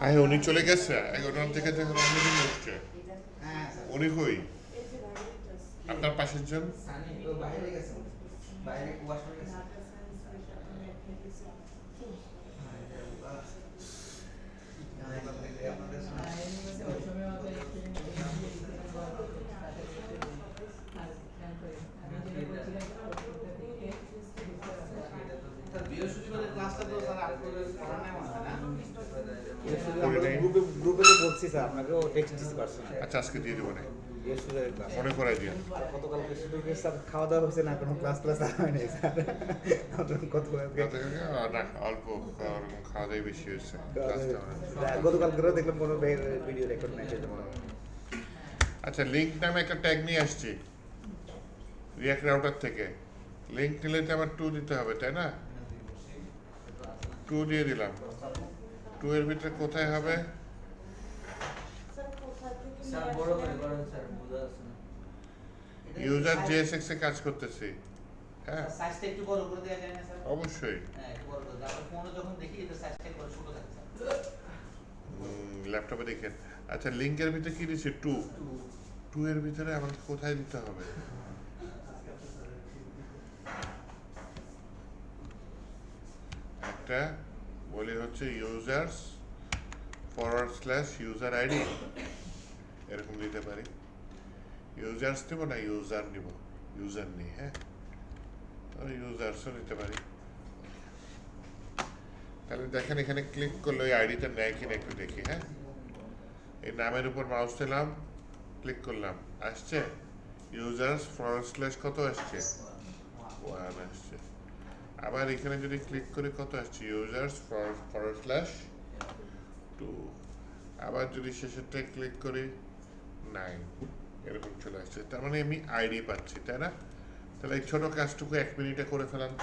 হ্যাঁ উনি চলে গেছে ওনার থেকে দেখুন অন্য দিন উঠছে হ্যাঁ উনি কই আপনার পাশের জন সানি তো বাইরে গেছে বাইরে কুয়াশা হয়ে গেছে আপনাদের ওই সময় আমাদের এক্সপিরিয়েন্স বৃহস্পতিবারের ক্লাসটা তো স্যার আপনাদের করা নাই মনে হয় না করে নেই। গ্রুপে তো বলছি স্যার আপনাকেও টেক্সট দিতে পারছি না আচ্ছা আজকে দিয়ে দেবো না বৃহস্পতিবারের ক্লাস মনে করাই দিয়ে গতকালকে শুধু স্যার খাওয়া দাওয়া হচ্ছে না কোনো ক্লাস আর হয় নাই স্যার অল্প ওরকম খাওয়া দাওয়াই বেশি হয়েছে ক্লাসটা অনেক। গতকালকেও দেখলাম কোনো ভিডিও রেকর্ড নাই সেটা মনে হয় আচ্ছা লিঙ্ক নামে একটা ট্যাগ নিয়ে আসছি রিয়াক্ট রাউটার থেকে লিঙ্ক নিলে তো আমার 2 দিতে হবে তাই না? 2 দিয়ে দিলাম। 2 এর ভিতরে কোথায় হবে? স্যার কোথায় থেকে স্যার নিয়ে বড় করে আসবেন? করেন স্যার, বোঝা যাচ্ছে না। ইউজার জেএসএক্স এ কাজ করতেছি। হ্যাঁ সাইজটা একটু বড় করে দেওয়া যায় না স্যার? অবশ্যই। হ্যাঁ, একটু বড় করে দাও। আমরা ফোনে যখন দেখি এটা সাইজটা একবার ছোট থাকে স্যার। ল্যাপটপে দেখেন। আচ্ছা লিঙ্কের ভিতরে কি দিচ্ছে 2? 2 এর ভিতরে আমাকে কোথায় দিতে হবে? একটা বলি হচ্ছে ইউজার্স /user আইডি এরকম দিতে পারি। ইউজার্স নিব না ইউজার নিব? ইউজার নেই, হ্যাঁ ইউজার্সও নিতে পারি। তাহলে দেখেন এখানে ক্লিক করলে ওই আইডিটা নেয় কিনা একটু দেখি। হ্যাঁ এই নামের উপর মাউস দিলাম, ক্লিক করলাম, আসছে ইউজার্স / কত আসছে 1 আসছে। আবার এখানে যদি ক্লিক করি কত আসছে ইউজার্স /2। আবার যদি শেষেরটায় ক্লিক করি 9 এরকম চলে আসছে। তার মানে আমি আইডি পাচ্ছি তাই না? তাহলে এই ছোট কাজটুকু 1 মিনিটে করে ফেলান।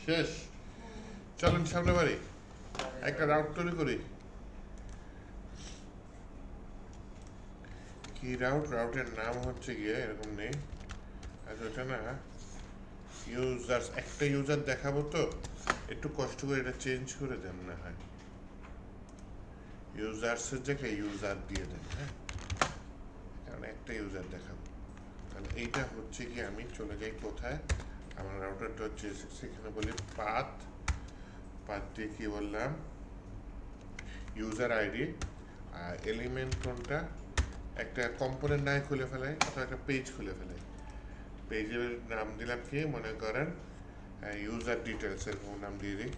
শেষ। চলেন সামনে বাড়ি একটা রাউট তৈরি করি। কি রাউট? রাউটের নাম হচ্ছে গিয়ে এরকম নেই। আচ্ছা ওটা না ইউজার্স, একটা ইউজার দেখাবো তো একটু কষ্ট করে এটা চেঞ্জ করে দেন না হয়, ইউজার্সের জায়গায় ইউজার দিয়ে দেন। হ্যাঁ কারণ একটা ইউজার দেখাবো। তাহলে এইটা হচ্ছে কি আমি চলে যাই কোথায়, আমার রাউটারটা হচ্ছে সেখানে বলি পাথ দিয়ে কি বললাম ইউজার আইডি, আর এলিমেন্ট কোনটা একটা কম্পোনেন্ট নাই খুলে ফেলাই অথবা একটা পেজ খুলে ফেলাই। পেজের নাম দিলাম কি মনে করেন ইউজার ডিটেলস এর নাম দিয়ে দিই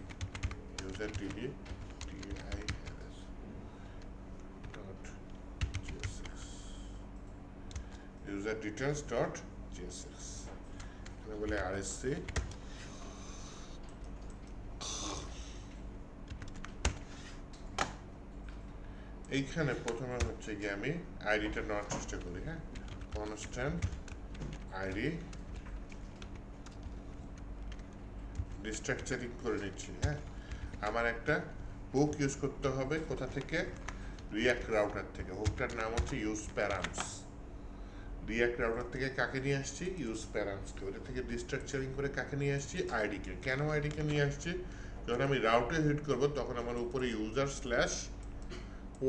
user DD user details dot jsx এখানে বলে rsc এইখানে প্রথমে হচ্ছে গিয়ে আমি আইডিটা নেওয়ার চেষ্টা করি হ্যাঁ কনস্ট্যান্ট আইডি ডিস্ট্রাকচারিং করে নিচ্ছি হ্যাঁ আমার একটা হুক ইউজ করতে হবে কোথা থেকে রিঅ্যাক্ট রাউটার থেকে হুকটার নাম হচ্ছে ইউজ প্যারামস রিঅ্যাক্ট রাউটার থেকে কাকে নিয়ে আসছি ইউজ প্যারামসকে ওটা থেকে ডিস্ট্রাকচারিং করে কাকে নিয়ে আসছি আইডিকে কেন আইডিকে নিয়ে আসছি যখন আমি রাউটে হিট করব তখন আমার উপরে ইউজার স্ল্যাশ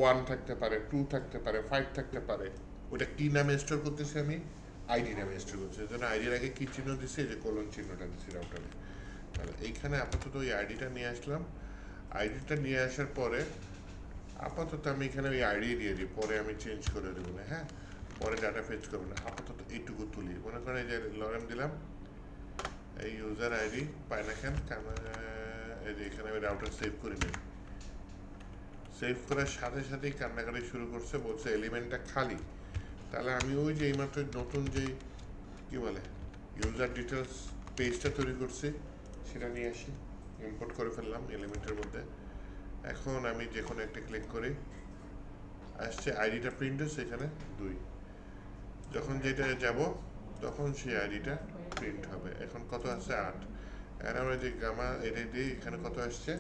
1 থাকতে পারে 2 থাকতে পারে 5 থাকতে পারে ওটা কি নামে স্টোর করতেছি আমি আইডি নামে স্টোর করছি এই জন্য আইডির আগে কি চিহ্ন দিচ্ছি এই যে কোলন চিহ্নটা দিচ্ছি রাউটারে তাহলে এইখানে আপাতত ওই আইডিটা নিয়ে আসলাম আইডিটা নিয়ে আসার পরে আপাতত আমি এখানে ওই আইডি দিয়ে দিই পরে আমি চেঞ্জ করে দেবো না হ্যাঁ পরে ডাটা ফেচ করবো না আপাতত এইটুকু তুলি মনে করেন এই যে লরেন দিলাম এই ইউজার আইডি পাই না কেন এই যে এখানে আমি রাউটার সেভ করে নিই সেভ করার সাথে সাথেই কান্নাকাটি শুরু করছে বলছে এলিমেন্টটা খালি তাহলে আমি ওই যে এইমাত্র নতুন যেই কী বলে ইউজার ডিটেলস পেজটা তৈরি করছি সেটা নিয়ে আসি ইম্পোর্ট করে ফেললাম এলিমেন্টের মধ্যে এখন আমি যে কোনো একটা ক্লিক করি আসছে আইডিটা প্রিন্ট হচ্ছে এখানে 2 যখন যেটা যাব তখন সেই আইডিটা প্রিন্ট হবে এখন কত আছে 8 আর আমরা যে গামা এটা দিয়ে এখানে কত আসছে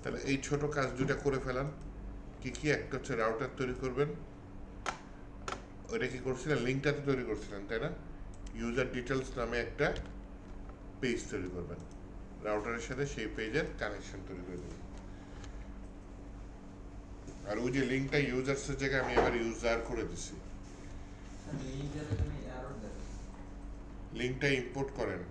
তাহলে এই ছোট কাজ দুটা করে ফেলান কি একটা হচ্ছে রাউটার তৈরি করবেন ওইটা কি করছিলেন লিঙ্কটা তো তৈরি করছিলেন তাই না ইউজার ডিটেলস নামে একটা পেজ তৈরি করবেন রাউটারের সাথে সেই পেজের কানেকশন তৈরি করে দেবেন আর ওই যে লিঙ্কটা ইউজার্সের জায়গায় আমি আবার ইউজার করে দিছি লিঙ্কটা ইম্পোর্ট করেন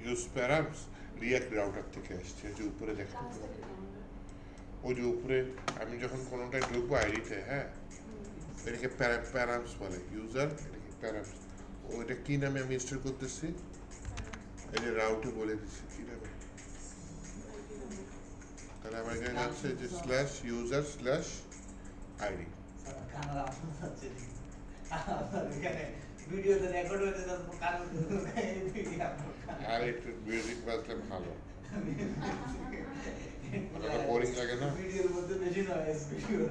ইউজ প্যারামস রিঅ্যাক্ট রাউটার থেকে আসছে যে উপরে দেখেন ওই যে উপরে আমি যখন কোনোটায় ঢুকবো আইডিতে হ্যাঁ এটাকে প্যারামস বলে ইউজার এটাকে প্যারামস ওইটা কি নামে আমি স্টোর করতেছি এই যে রাউটে বলে দিচ্ছি কি নামে তাহলে আমার এখানে যাচ্ছে যে স্ল্যাশ ইউজার স্ল্যাশ আইডি ভিডিওতে রেকর্ড হতে যাচ্ছে কারণ আর একটু মিউজিক বাজলে ভালো বোরিং লাগে না ভিডিওর মধ্যে বেশি নয়েজ ভিডিও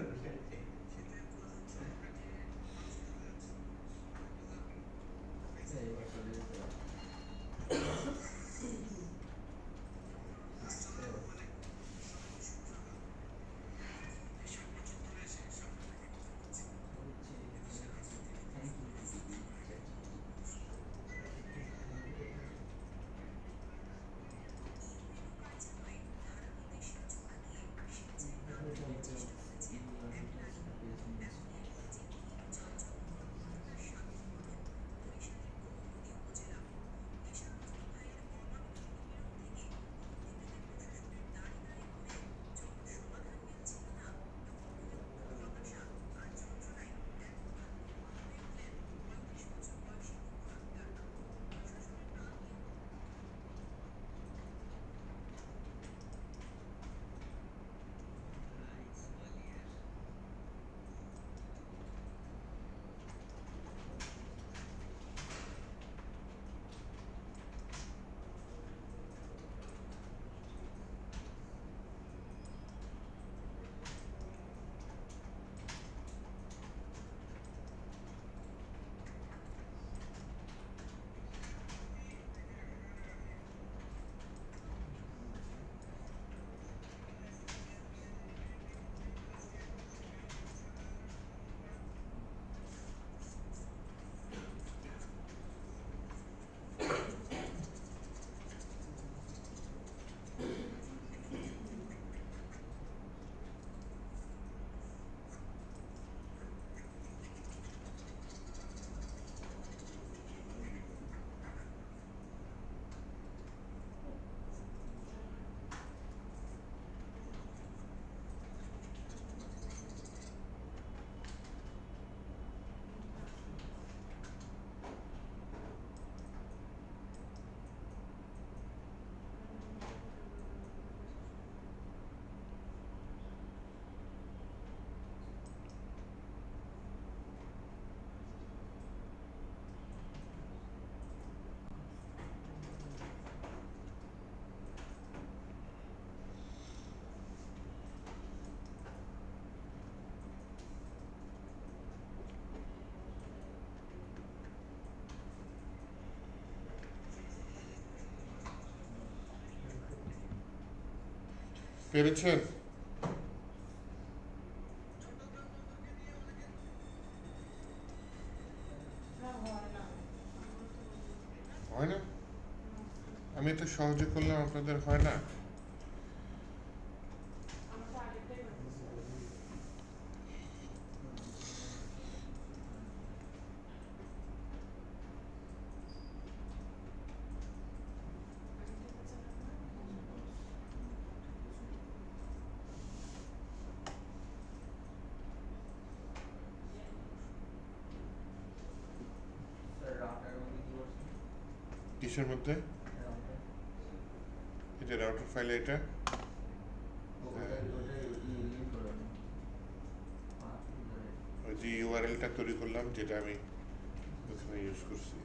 পেরেছেন? হয় না? আমি তো সহজে করলাম, আপনাদের হয় না? কিসের মধ্যে? এটা রাউটার ফাইলে, এটা ওই যে ইউআরএলটা তৈরি করলাম, যেটা আমি ওখানে ইউজ করছি।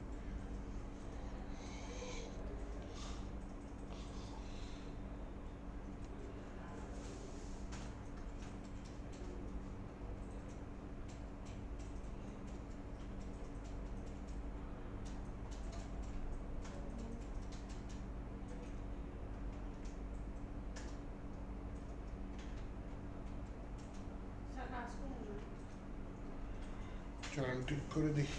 চল আমি ঠিক করে দেখি।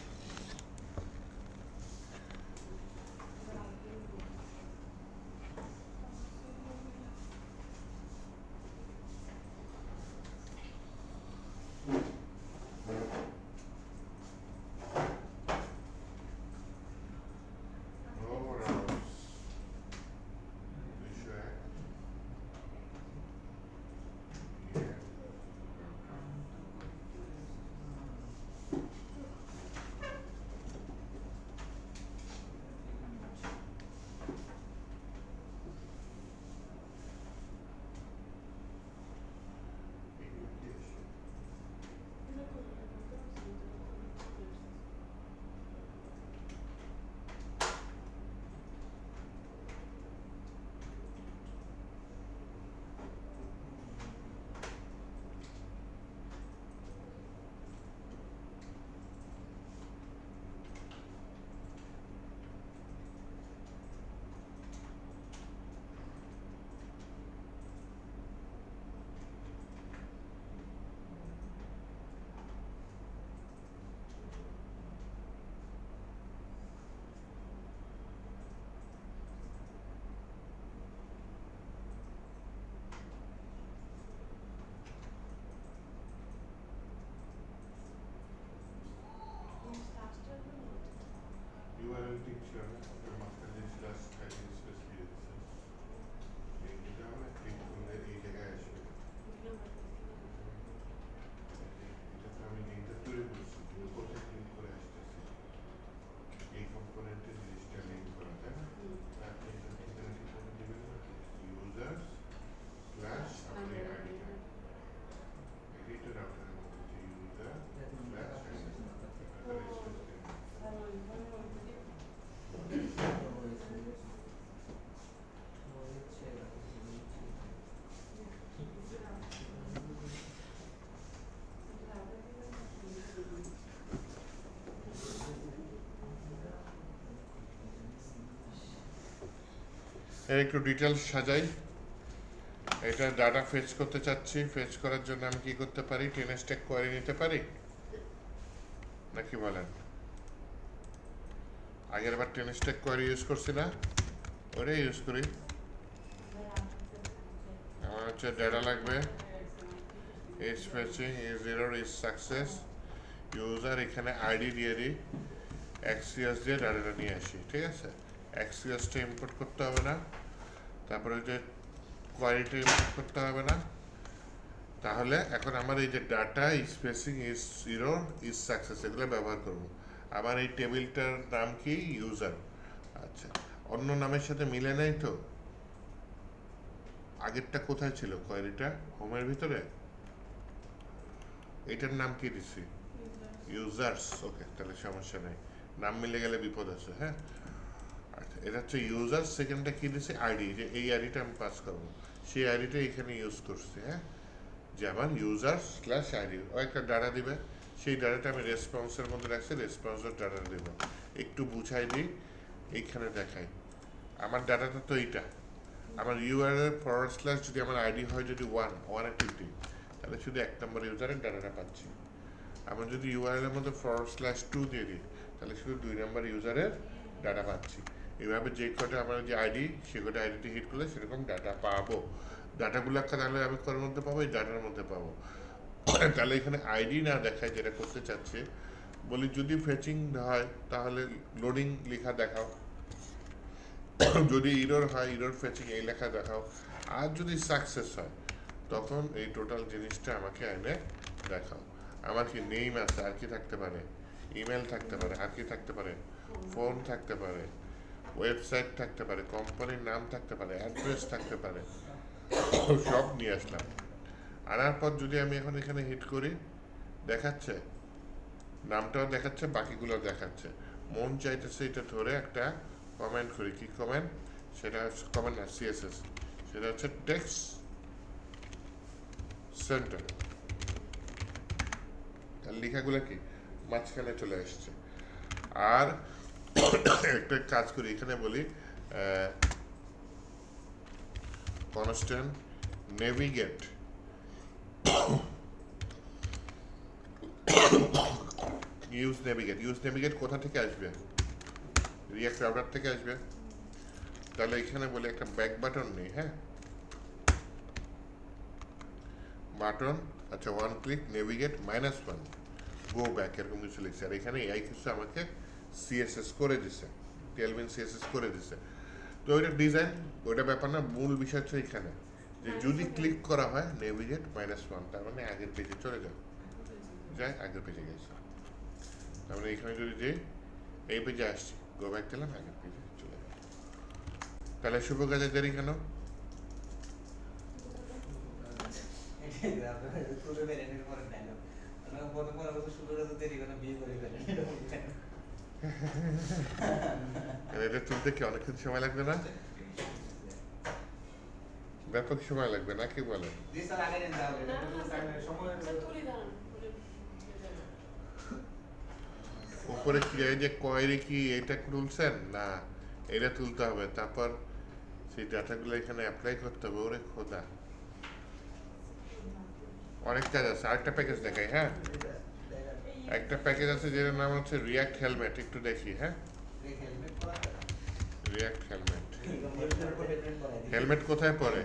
ইউআরএল ঠিক ছিল না, ওটার মাঝখানে স্ল্যাশ আইডি স্পেস দিয়ে দিচ্ছে। এইটা আমরা ক্লিক করলে এই জায়গায় আসবে। এটা তো আমি লিঙ্কটা তৈরি করছি, কিন্তু কোথায় ক্লিক করে আসতেছি? এই কম্পোনেন্টে জিনিসটা লিঙ্ক করা, তাই না? আপনি এটা ঠিকানা ঠিকানা দেবেন না, ইউজার্স স্ল্যাশ আপনি আইডিটা, এডিটর রাউটারের মধ্যে যে ইউজার স্ল্যাশ আইডি, এর একটু ডিটেলস সাজাই। এটা ডাটা ফেচ করতে চাচ্ছি। ফেচ করার জন্য আমি কি করতে পারি? 10 স্ট্যাক কোয়ারি নিতে পারি নাকি বলেন? আগের বার 10 স্ট্যাক কোয়ারি ইউজ করছি না, ওটাই ইউজ করি। আমার হচ্ছে ডাটা লাগবে, is fetching, is error, is success, user, এখানে আইডি দিয়ে দিই, এক্সিএস দিয়ে ডাটাটা নিয়ে আসি। ঠিক আছে, এক্সিএসটা ইম্পোর্ট করতে হবে না, তারপরে যে কোয়ারিটা ইম্পোর্ট করতে হবে না। তাহলে এখন আমার এই যে data, spacing, is error, is success, এগুলো ব্যবহার করব। আমার এই টেবিলটার নাম কি? ইউজার। আচ্ছা, অন্য নামের সাথে মিলে নেই তো? আগেরটা কোথায় ছিল কোয়ারিটা? হোমের ভিতরে। এটার নাম কি দিছি? ইউজার্স। ওকে, তাহলে সমস্যা নেই, নাম মিলে গেলে বিপদ আছে। হ্যাঁ, আচ্ছা, এটা হচ্ছে ইউজার। সেকেন্ডটা কি দিছি? আইডি, যে এই আইডিটা আমি পাস করবো, সেই আইডিটা এখানে ইউজ করছি। হ্যাঁ, যে আমার ইউজার স্ল্যাশ আইডি, ও একটা ডাটা দিবে, সেই ডাটাটা আমি রেসপন্সের মধ্যে রাখছি, রেসপন্সের ডাটা দেবো। একটু বুঝাই দিই, এইখানে দেখাই। আমার ডাটাটা তো এইটা, আমার ইউআরএল ফরওয়ার্ড স্ল্যাশ যদি আমার আইডি হয় যদি 1 টিপ দিই তাহলে শুধু 1 নম্বর ইউজারের ডাটাটা পাচ্ছি। আমার যদি ইউআরএল এর মধ্যে ফরওয়ার্ড স্ল্যাশ 2 দিয়ে দিই তাহলে শুধু 2 নম্বর ইউজারের ডাটা পাচ্ছি। এইভাবে যে কটা আমার যে আইডি সে কটা আইডিতে হিট করলে সেরকম ডাটা পাবো। ডাটাগুলো তাহলে আমি কোন মধ্যে পাবো? এই ডাটার মধ্যে পাবো। তাহলে এখানে আইডি না দেখায় যেটা করতে চাচ্ছে, বলি যদি ফেচিং হয় তাহলে লোডিং লেখা দেখাও, যদি ইরর হয় ইরর ফেচিং এই লেখা দেখাও, আর যদি সাকসেস হয় তখন এই টোটাল জিনিসটা আমাকে এনে দেখাও। আমার কি নেম আছে, আর কি থাকতে পারে, ইমেল থাকতে পারে, আর কি থাকতে পারে, ফোন থাকতে পারে, ওয়েবসাইট থাকতে পারে, কোম্পানির নাম থাকতে পারে, অ্যাড্রেস থাকতে পারে, সব নিয়ে আসলাম। আনার পর যদি আমি এখন এখানে হিট করি দেখাচ্ছে, নামটাও দেখাচ্ছে, বাকিগুলো দেখাচ্ছে। মন চাইতেছে এটা ধরে একটা কমেন্ট করি। কি কমেন্ট? সেটা কমেন্ট না, সিএসএস, সেটা হচ্ছে টেক্সট সেন্টার। তার লেখাগুলো কি মাঝখানে চলে আসছে। আর একটা কাজ করি, এখানে বলি কনস্ট্যান্ট নেভিগেট ইউজ নেভিগেট কোথা থেকে আসবে? রিঅ্যাক্ট রাউটার থেকে আসবে। তাহলে এখানে বলি একটা ব্যাক বাটন নেই, হ্যাঁ, বাটন, আচ্ছা, 1 ক্লিক নেভিগেট -1 গো ব্যাক, এরকম কিছু লিখছে। আর এখানে এই কিছু আমাকে সিএসএস করে দিছে, টেলভিন সিএসএস করে দিছে। তো ওইটা ডিজাইন, ওইটা ব্যাপার না, মূল বিষয় হচ্ছে এখানে যে যদি ক্লিক করা হয় নেভিগেট -1 তার মানে আগের পেজে চলে যায়, আগের পেজে গেছে। তার মানে এখানে যদি যে এই পেজে আসছি, গো ব্যাক দিলাম, আগের পেজে চলে গেল। তাহলে শুভ কাজে দেরি কেন? এটা তুলতে কি অনেকক্ষণ সময় লাগবে না? ব্যাপক সময় লাগবে না, কি বলে? উপরে কি এই যে কোয়েরি কি এটা তুলছেন না, এটা তুলতে হবে, তারপর সেই ডাটাগুলো এখানে অ্যাপ্লাই করতে হবে। ওরে খোদা, অনেক কাজ আছে। আরেকটা প্যাকেজ দেখাই, হ্যাঁ, একটা প্যাকেজ আছে যেটার নাম হচ্ছে রিয়াক্ট হেলমেট। একটু দেখি, হ্যাঁ, রিয়াক্ট হেলমেট কোথায় পড়ে?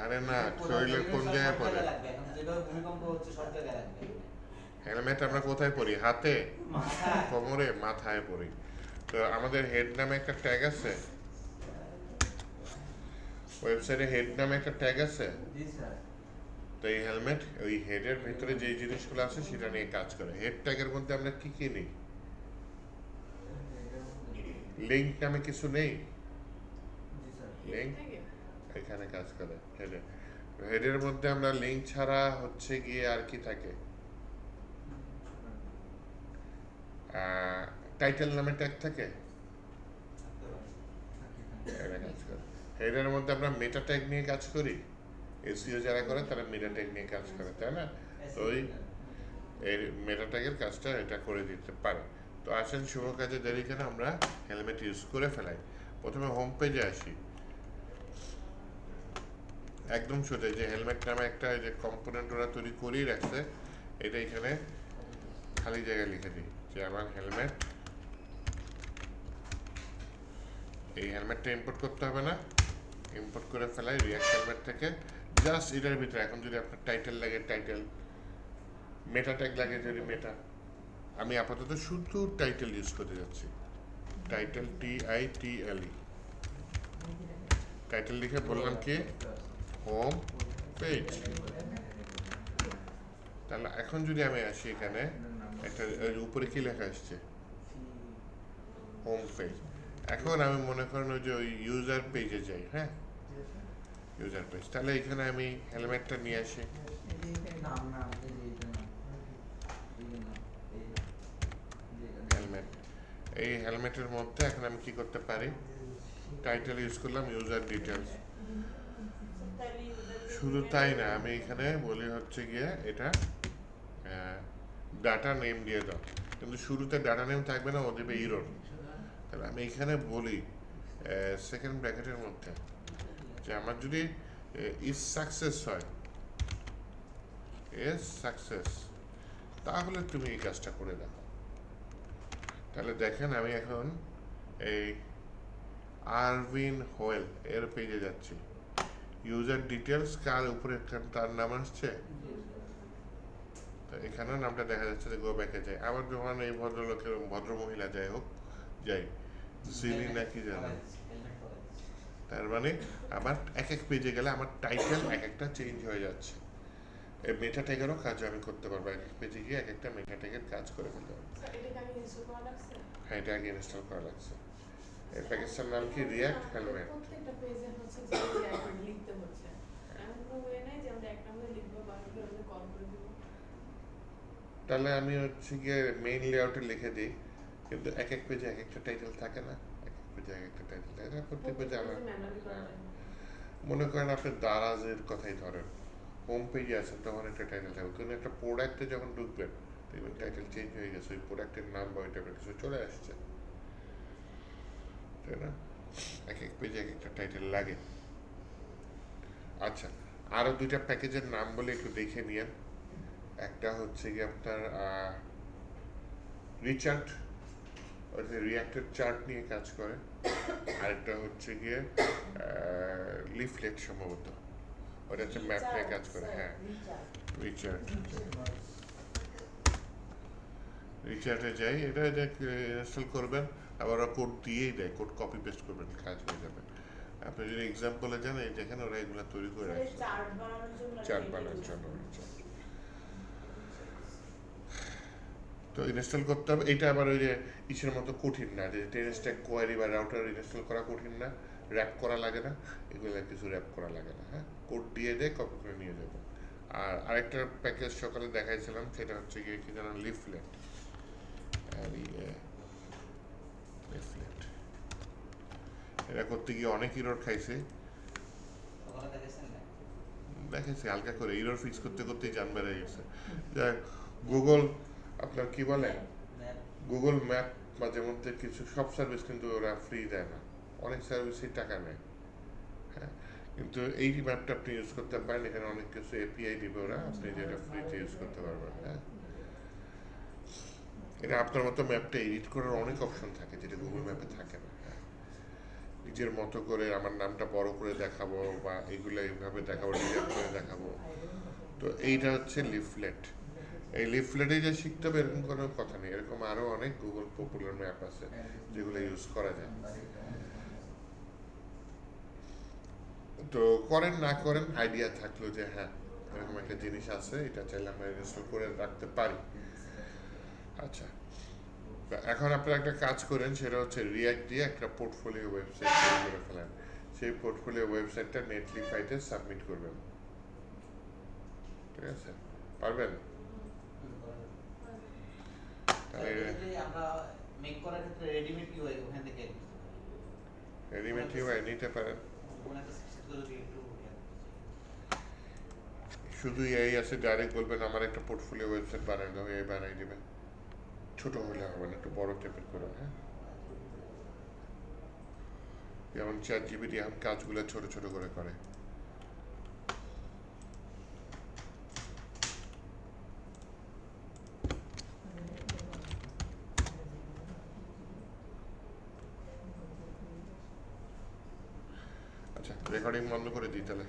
আরে না, শরীরের কোন জায়গায় পড়ে? হেলমেট আমরা কোথায় পরি? হাতে, কোমরে, মাথায় পরি। তো আমাদের হেড নামে একটা ট্যাগ আছে, ওয়েবসাইটে হেড নামে একটা ট্যাগ আছে। তো এই হেলমেট ওই হেডের ভিতরে যে জিনিসগুলো আছে সেটা নিয়ে কাজ করে। হেড ট্যাগের মধ্যে আমরা কি কি নিই? লিঙ্ক নামে কিছু নেই? লিঙ্ক এখানে কাজ করে হেডে। হেডের মধ্যে আমরা লিঙ্ক ছাড়া হচ্ছে গিয়ে আর কি থাকে? টাইটেল নামে ট্যাগ থাকে, হেডের মধ্যে আমরা মেটা ট্যাগ নিয়ে কাজ করি। এসইও যারা করে তারা মেটা ট্যাগ নিয়ে কাজ করে, তাই না? তো ওই এর মেটা ট্যাগের কাজটা এটা করে দিতে পারে। তো আসেন শুভ কাজে দেরি কেন, আমরা হেলমেট ইউজ করে ফেলাই। প্রথমে হোম পেজে আসি, একদম সোজা যে হেলমেট নামে একটা যে কম্পোনেন্ট ওরা তৈরি করেই রাখছে, এটা এখানে খালি জায়গায় লিখে দিই যে আমার হেলমেট। এই হেলমেটটা ইম্পোর্ট করতে হবে না, ইম্পোর্ট করে ফেলাই রিয়াক্ট হেলমেট থেকে। জাস্ট এটার ভিতরে এখন যদি আপনার টাইটেল লাগে টাইটেল, মেটা ট্যাগ লাগে যদি মেটা। আমি আপাতত শুধু টাইটেল ইউজ করতে যাচ্ছি, টাইটেল, TITLE, টাইটেল লিখে বললাম কি হোম পেজ। তাহলে এখন যদি আমি আসি এখানে একটা উপরে কি লেখা আসছে? Home page. এখন আমি মনে করেন ওই যে ওই ইউজার পেজে যাই, হ্যাঁ, ইউজার পেজ। তাহলে এখানে আমি হেলমেটটা নিয়ে আসি, হেলমেট। এই হেলমেটের মধ্যে এখন আমি কি করতে পারি? টাইটেল ইউজ করলাম, ইউজার ডিটেলস। শুধু তাই না, আমি এখানে বলি হচ্ছে গিয়ে এটা ডাটা নেম দিয়ে দাও, কিন্তু শুরুতে ডাটা নেম থাকবে না, ও দেবে ইরর। তাহলে আমি এখানে বলি সেকেন্ড ব্র্যাকেটের মধ্যে যে আমার যদি ইজ সাকসেস হয়, ইজ সাকসেস, তাহলে তুমি এই কাজটা করে দাও। তাহলে দেখেন আমি এখন এই আরভিন হোয়েল এর পেজে যাচ্ছি। ইউজার ডিটেলস কার উপরে তার নাম আসছে, তো এখানেও নামটা দেখা যাচ্ছে যে গো ব্যাকে যায়। আবার যখন এই ভদ্রলোকের ভদ্রমহিলা যাই হোক যাই জিলি নাকি জানো, তার মানে আবার এক এক পেজে গেলে আমার টাইটেল এক একটা চেঞ্জ হয়ে যাচ্ছে। এই মেটা ট্যাগেরও কাজ আমি করতে পারবো, এক এক পেজে গিয়ে এক একটা মেটা ট্যাগের কাজ করে ফেলতে পারবো। এটাকে আমি ইনস্টল করা লাগছে? হ্যাঁ, এটা আগে ইনস্টল করা লাগছে। এই প্যাকেজটার নাম কি রিয়াক্ট হেলমেট। প্রত্যেকটা পেজে হচ্ছে যে রিয়াক্ট লিখতে হচ্ছে, এমন কোনো ওয়ে নাই যে আমরা এক নম্বরে লিখবো বাকিগুলো আমরা কল করে দিব? তাহলে আমি হচ্ছে গিয়ে মেইন লেআউটে লিখে দিই, কিন্তু এক এক পেজে এক একটা টাইটেল থাকে না, এক এক পেজে এক একটা টাইটেল থাকে না, প্রত্যেক পেজে আমার ম্যানুয়ালি করা যায়। মনে করেন আপনি দারাজের কথাই ধরেন, হোম পেজে আছেন তখন একটা টাইটেল থাকবে, কিন্তু একটা প্রোডাক্টে যখন ঢুকবেন দেখবেন টাইটেল চেঞ্জ হয়ে গেছে, ওই প্রোডাক্টের নাম বা ওই টাইপের কিছু চলে আসছে, তাই না? এক এক পেজে এক একটা টাইটেল লাগে। আচ্ছা, আরো দুইটা প্যাকেজের নাম বলে একটু দেখে নিয়েন। একটা হচ্ছে কি আপনার রিচার্ট, ওটা রিয়াক্টেড চার্ট নিয়ে কাজ করে। আরেকটা হচ্ছে গিয়ে লিফলেট, সম্ভবত ওটা হচ্ছে ম্যাপ নিয়ে কাজ করে। হ্যাঁ, রিচার্ট, রিচার্টে যাই, এটা ইনস্টল করবেন, আবার ওরা কোড দিয়েই দেয়, কোড কপি পেস্ট করবেন, কাজ হয়ে যাবে। আপনি যদি এক্সাম্পলে যান, এই দেখেন ওরা এগুলো তৈরি করে রাখছে চার্ট বানানোর জন্য চার্ট বানানোর জন্য। তো ইনস্টল করতে হবে। এটা আবার ওই যে ইসের মতো কঠিন না, যে টেনস্ট্যাক কোয়ারি বা রাউটার ইনস্টল করা কঠিন না, র্যাপ করা লাগে না, এগুলো কিছু র্যাপ করা লাগে না। হ্যাঁ, কোড দিয়ে দেয়, কপি করে নিয়ে যাবে। আর আরেকটা প্যাকেজ সকালে দেখাইছিলাম, সেটা হচ্ছে গিয়ে কি জানেন, লিফলেট। লিফলেট এটা করতে গিয়ে অনেক ইরর খাইছে, দেখেছি হালকা করে, ইরর ফিক্স করতে করতেই জান বেড়ে গেছে। যাই গুগল আপনার কি বলে, গুগল ম্যাপ মাঝে মধ্যে কিছু, সব সার্ভিস কিন্তু ওরা ফ্রি দেয় না, অনেক সার্ভিসই টাকা নেয়। হ্যাঁ, কিন্তু এই ম্যাপটা আপনি ইউজ করতে পারেন, এখানে অনেক কিছু এপিআই দিবে ওরা, আপনি যেটা ফ্রিতে ইউজ করতে পারবেন। হ্যাঁ, এটা আপনার মতো ম্যাপটা এডিট করার অনেক অপশন থাকে, যেটা গুগল ম্যাপে থাকে না। হ্যাঁ, নিজের মতো করে আমার নামটা বড় করে দেখাবো, বা এগুলো এইভাবে দেখাবো, ডিজাইন করে দেখাবো। তো এইটা হচ্ছে লিফলেট। এই লিফলেটে যে শিখতে হবে এরকম কোনো কথা নেই, এরকম আরো অনেক গুগল পপুলার ম্যাপ আছে যেগুলো ইউজ করা যায়। তো করেন না করেন, আইডিয়া থাকলো যে হ্যাঁ এরকম একটা জিনিস আছে, এটা চাইলে আমরা ইনস্টল করে রাখতে পারি। আচ্ছা, এখন আপনারা একটা কাজ করেন, সেটা হচ্ছে রিয়াক্ট দিয়ে একটা পোর্টফোলিও ওয়েবসাইট তৈরি করে ফেলেন। সেই পোর্টফোলিও ওয়েবসাইটটা নেটলিফাইতে সাবমিট করবেন। ঠিক আছে, পারবেন? রেডিমেড ইউআই নিতে পারেন, শুধু এই আছে, ডাইরেক্ট বলবেন আমার একটা পোর্টফোলিও ওয়েবসাইট বানাই দাও, এই বানাই দেবেন। ছোট হলে হবে না, একটু বড় টাইপের করুন। হ্যাঁ, যেমন চ্যাট জিপিটি এখন কাজগুলো ছোট ছোট করে করে। আচ্ছা, রেকর্ডিং বন্ধ করে দিই তাহলে।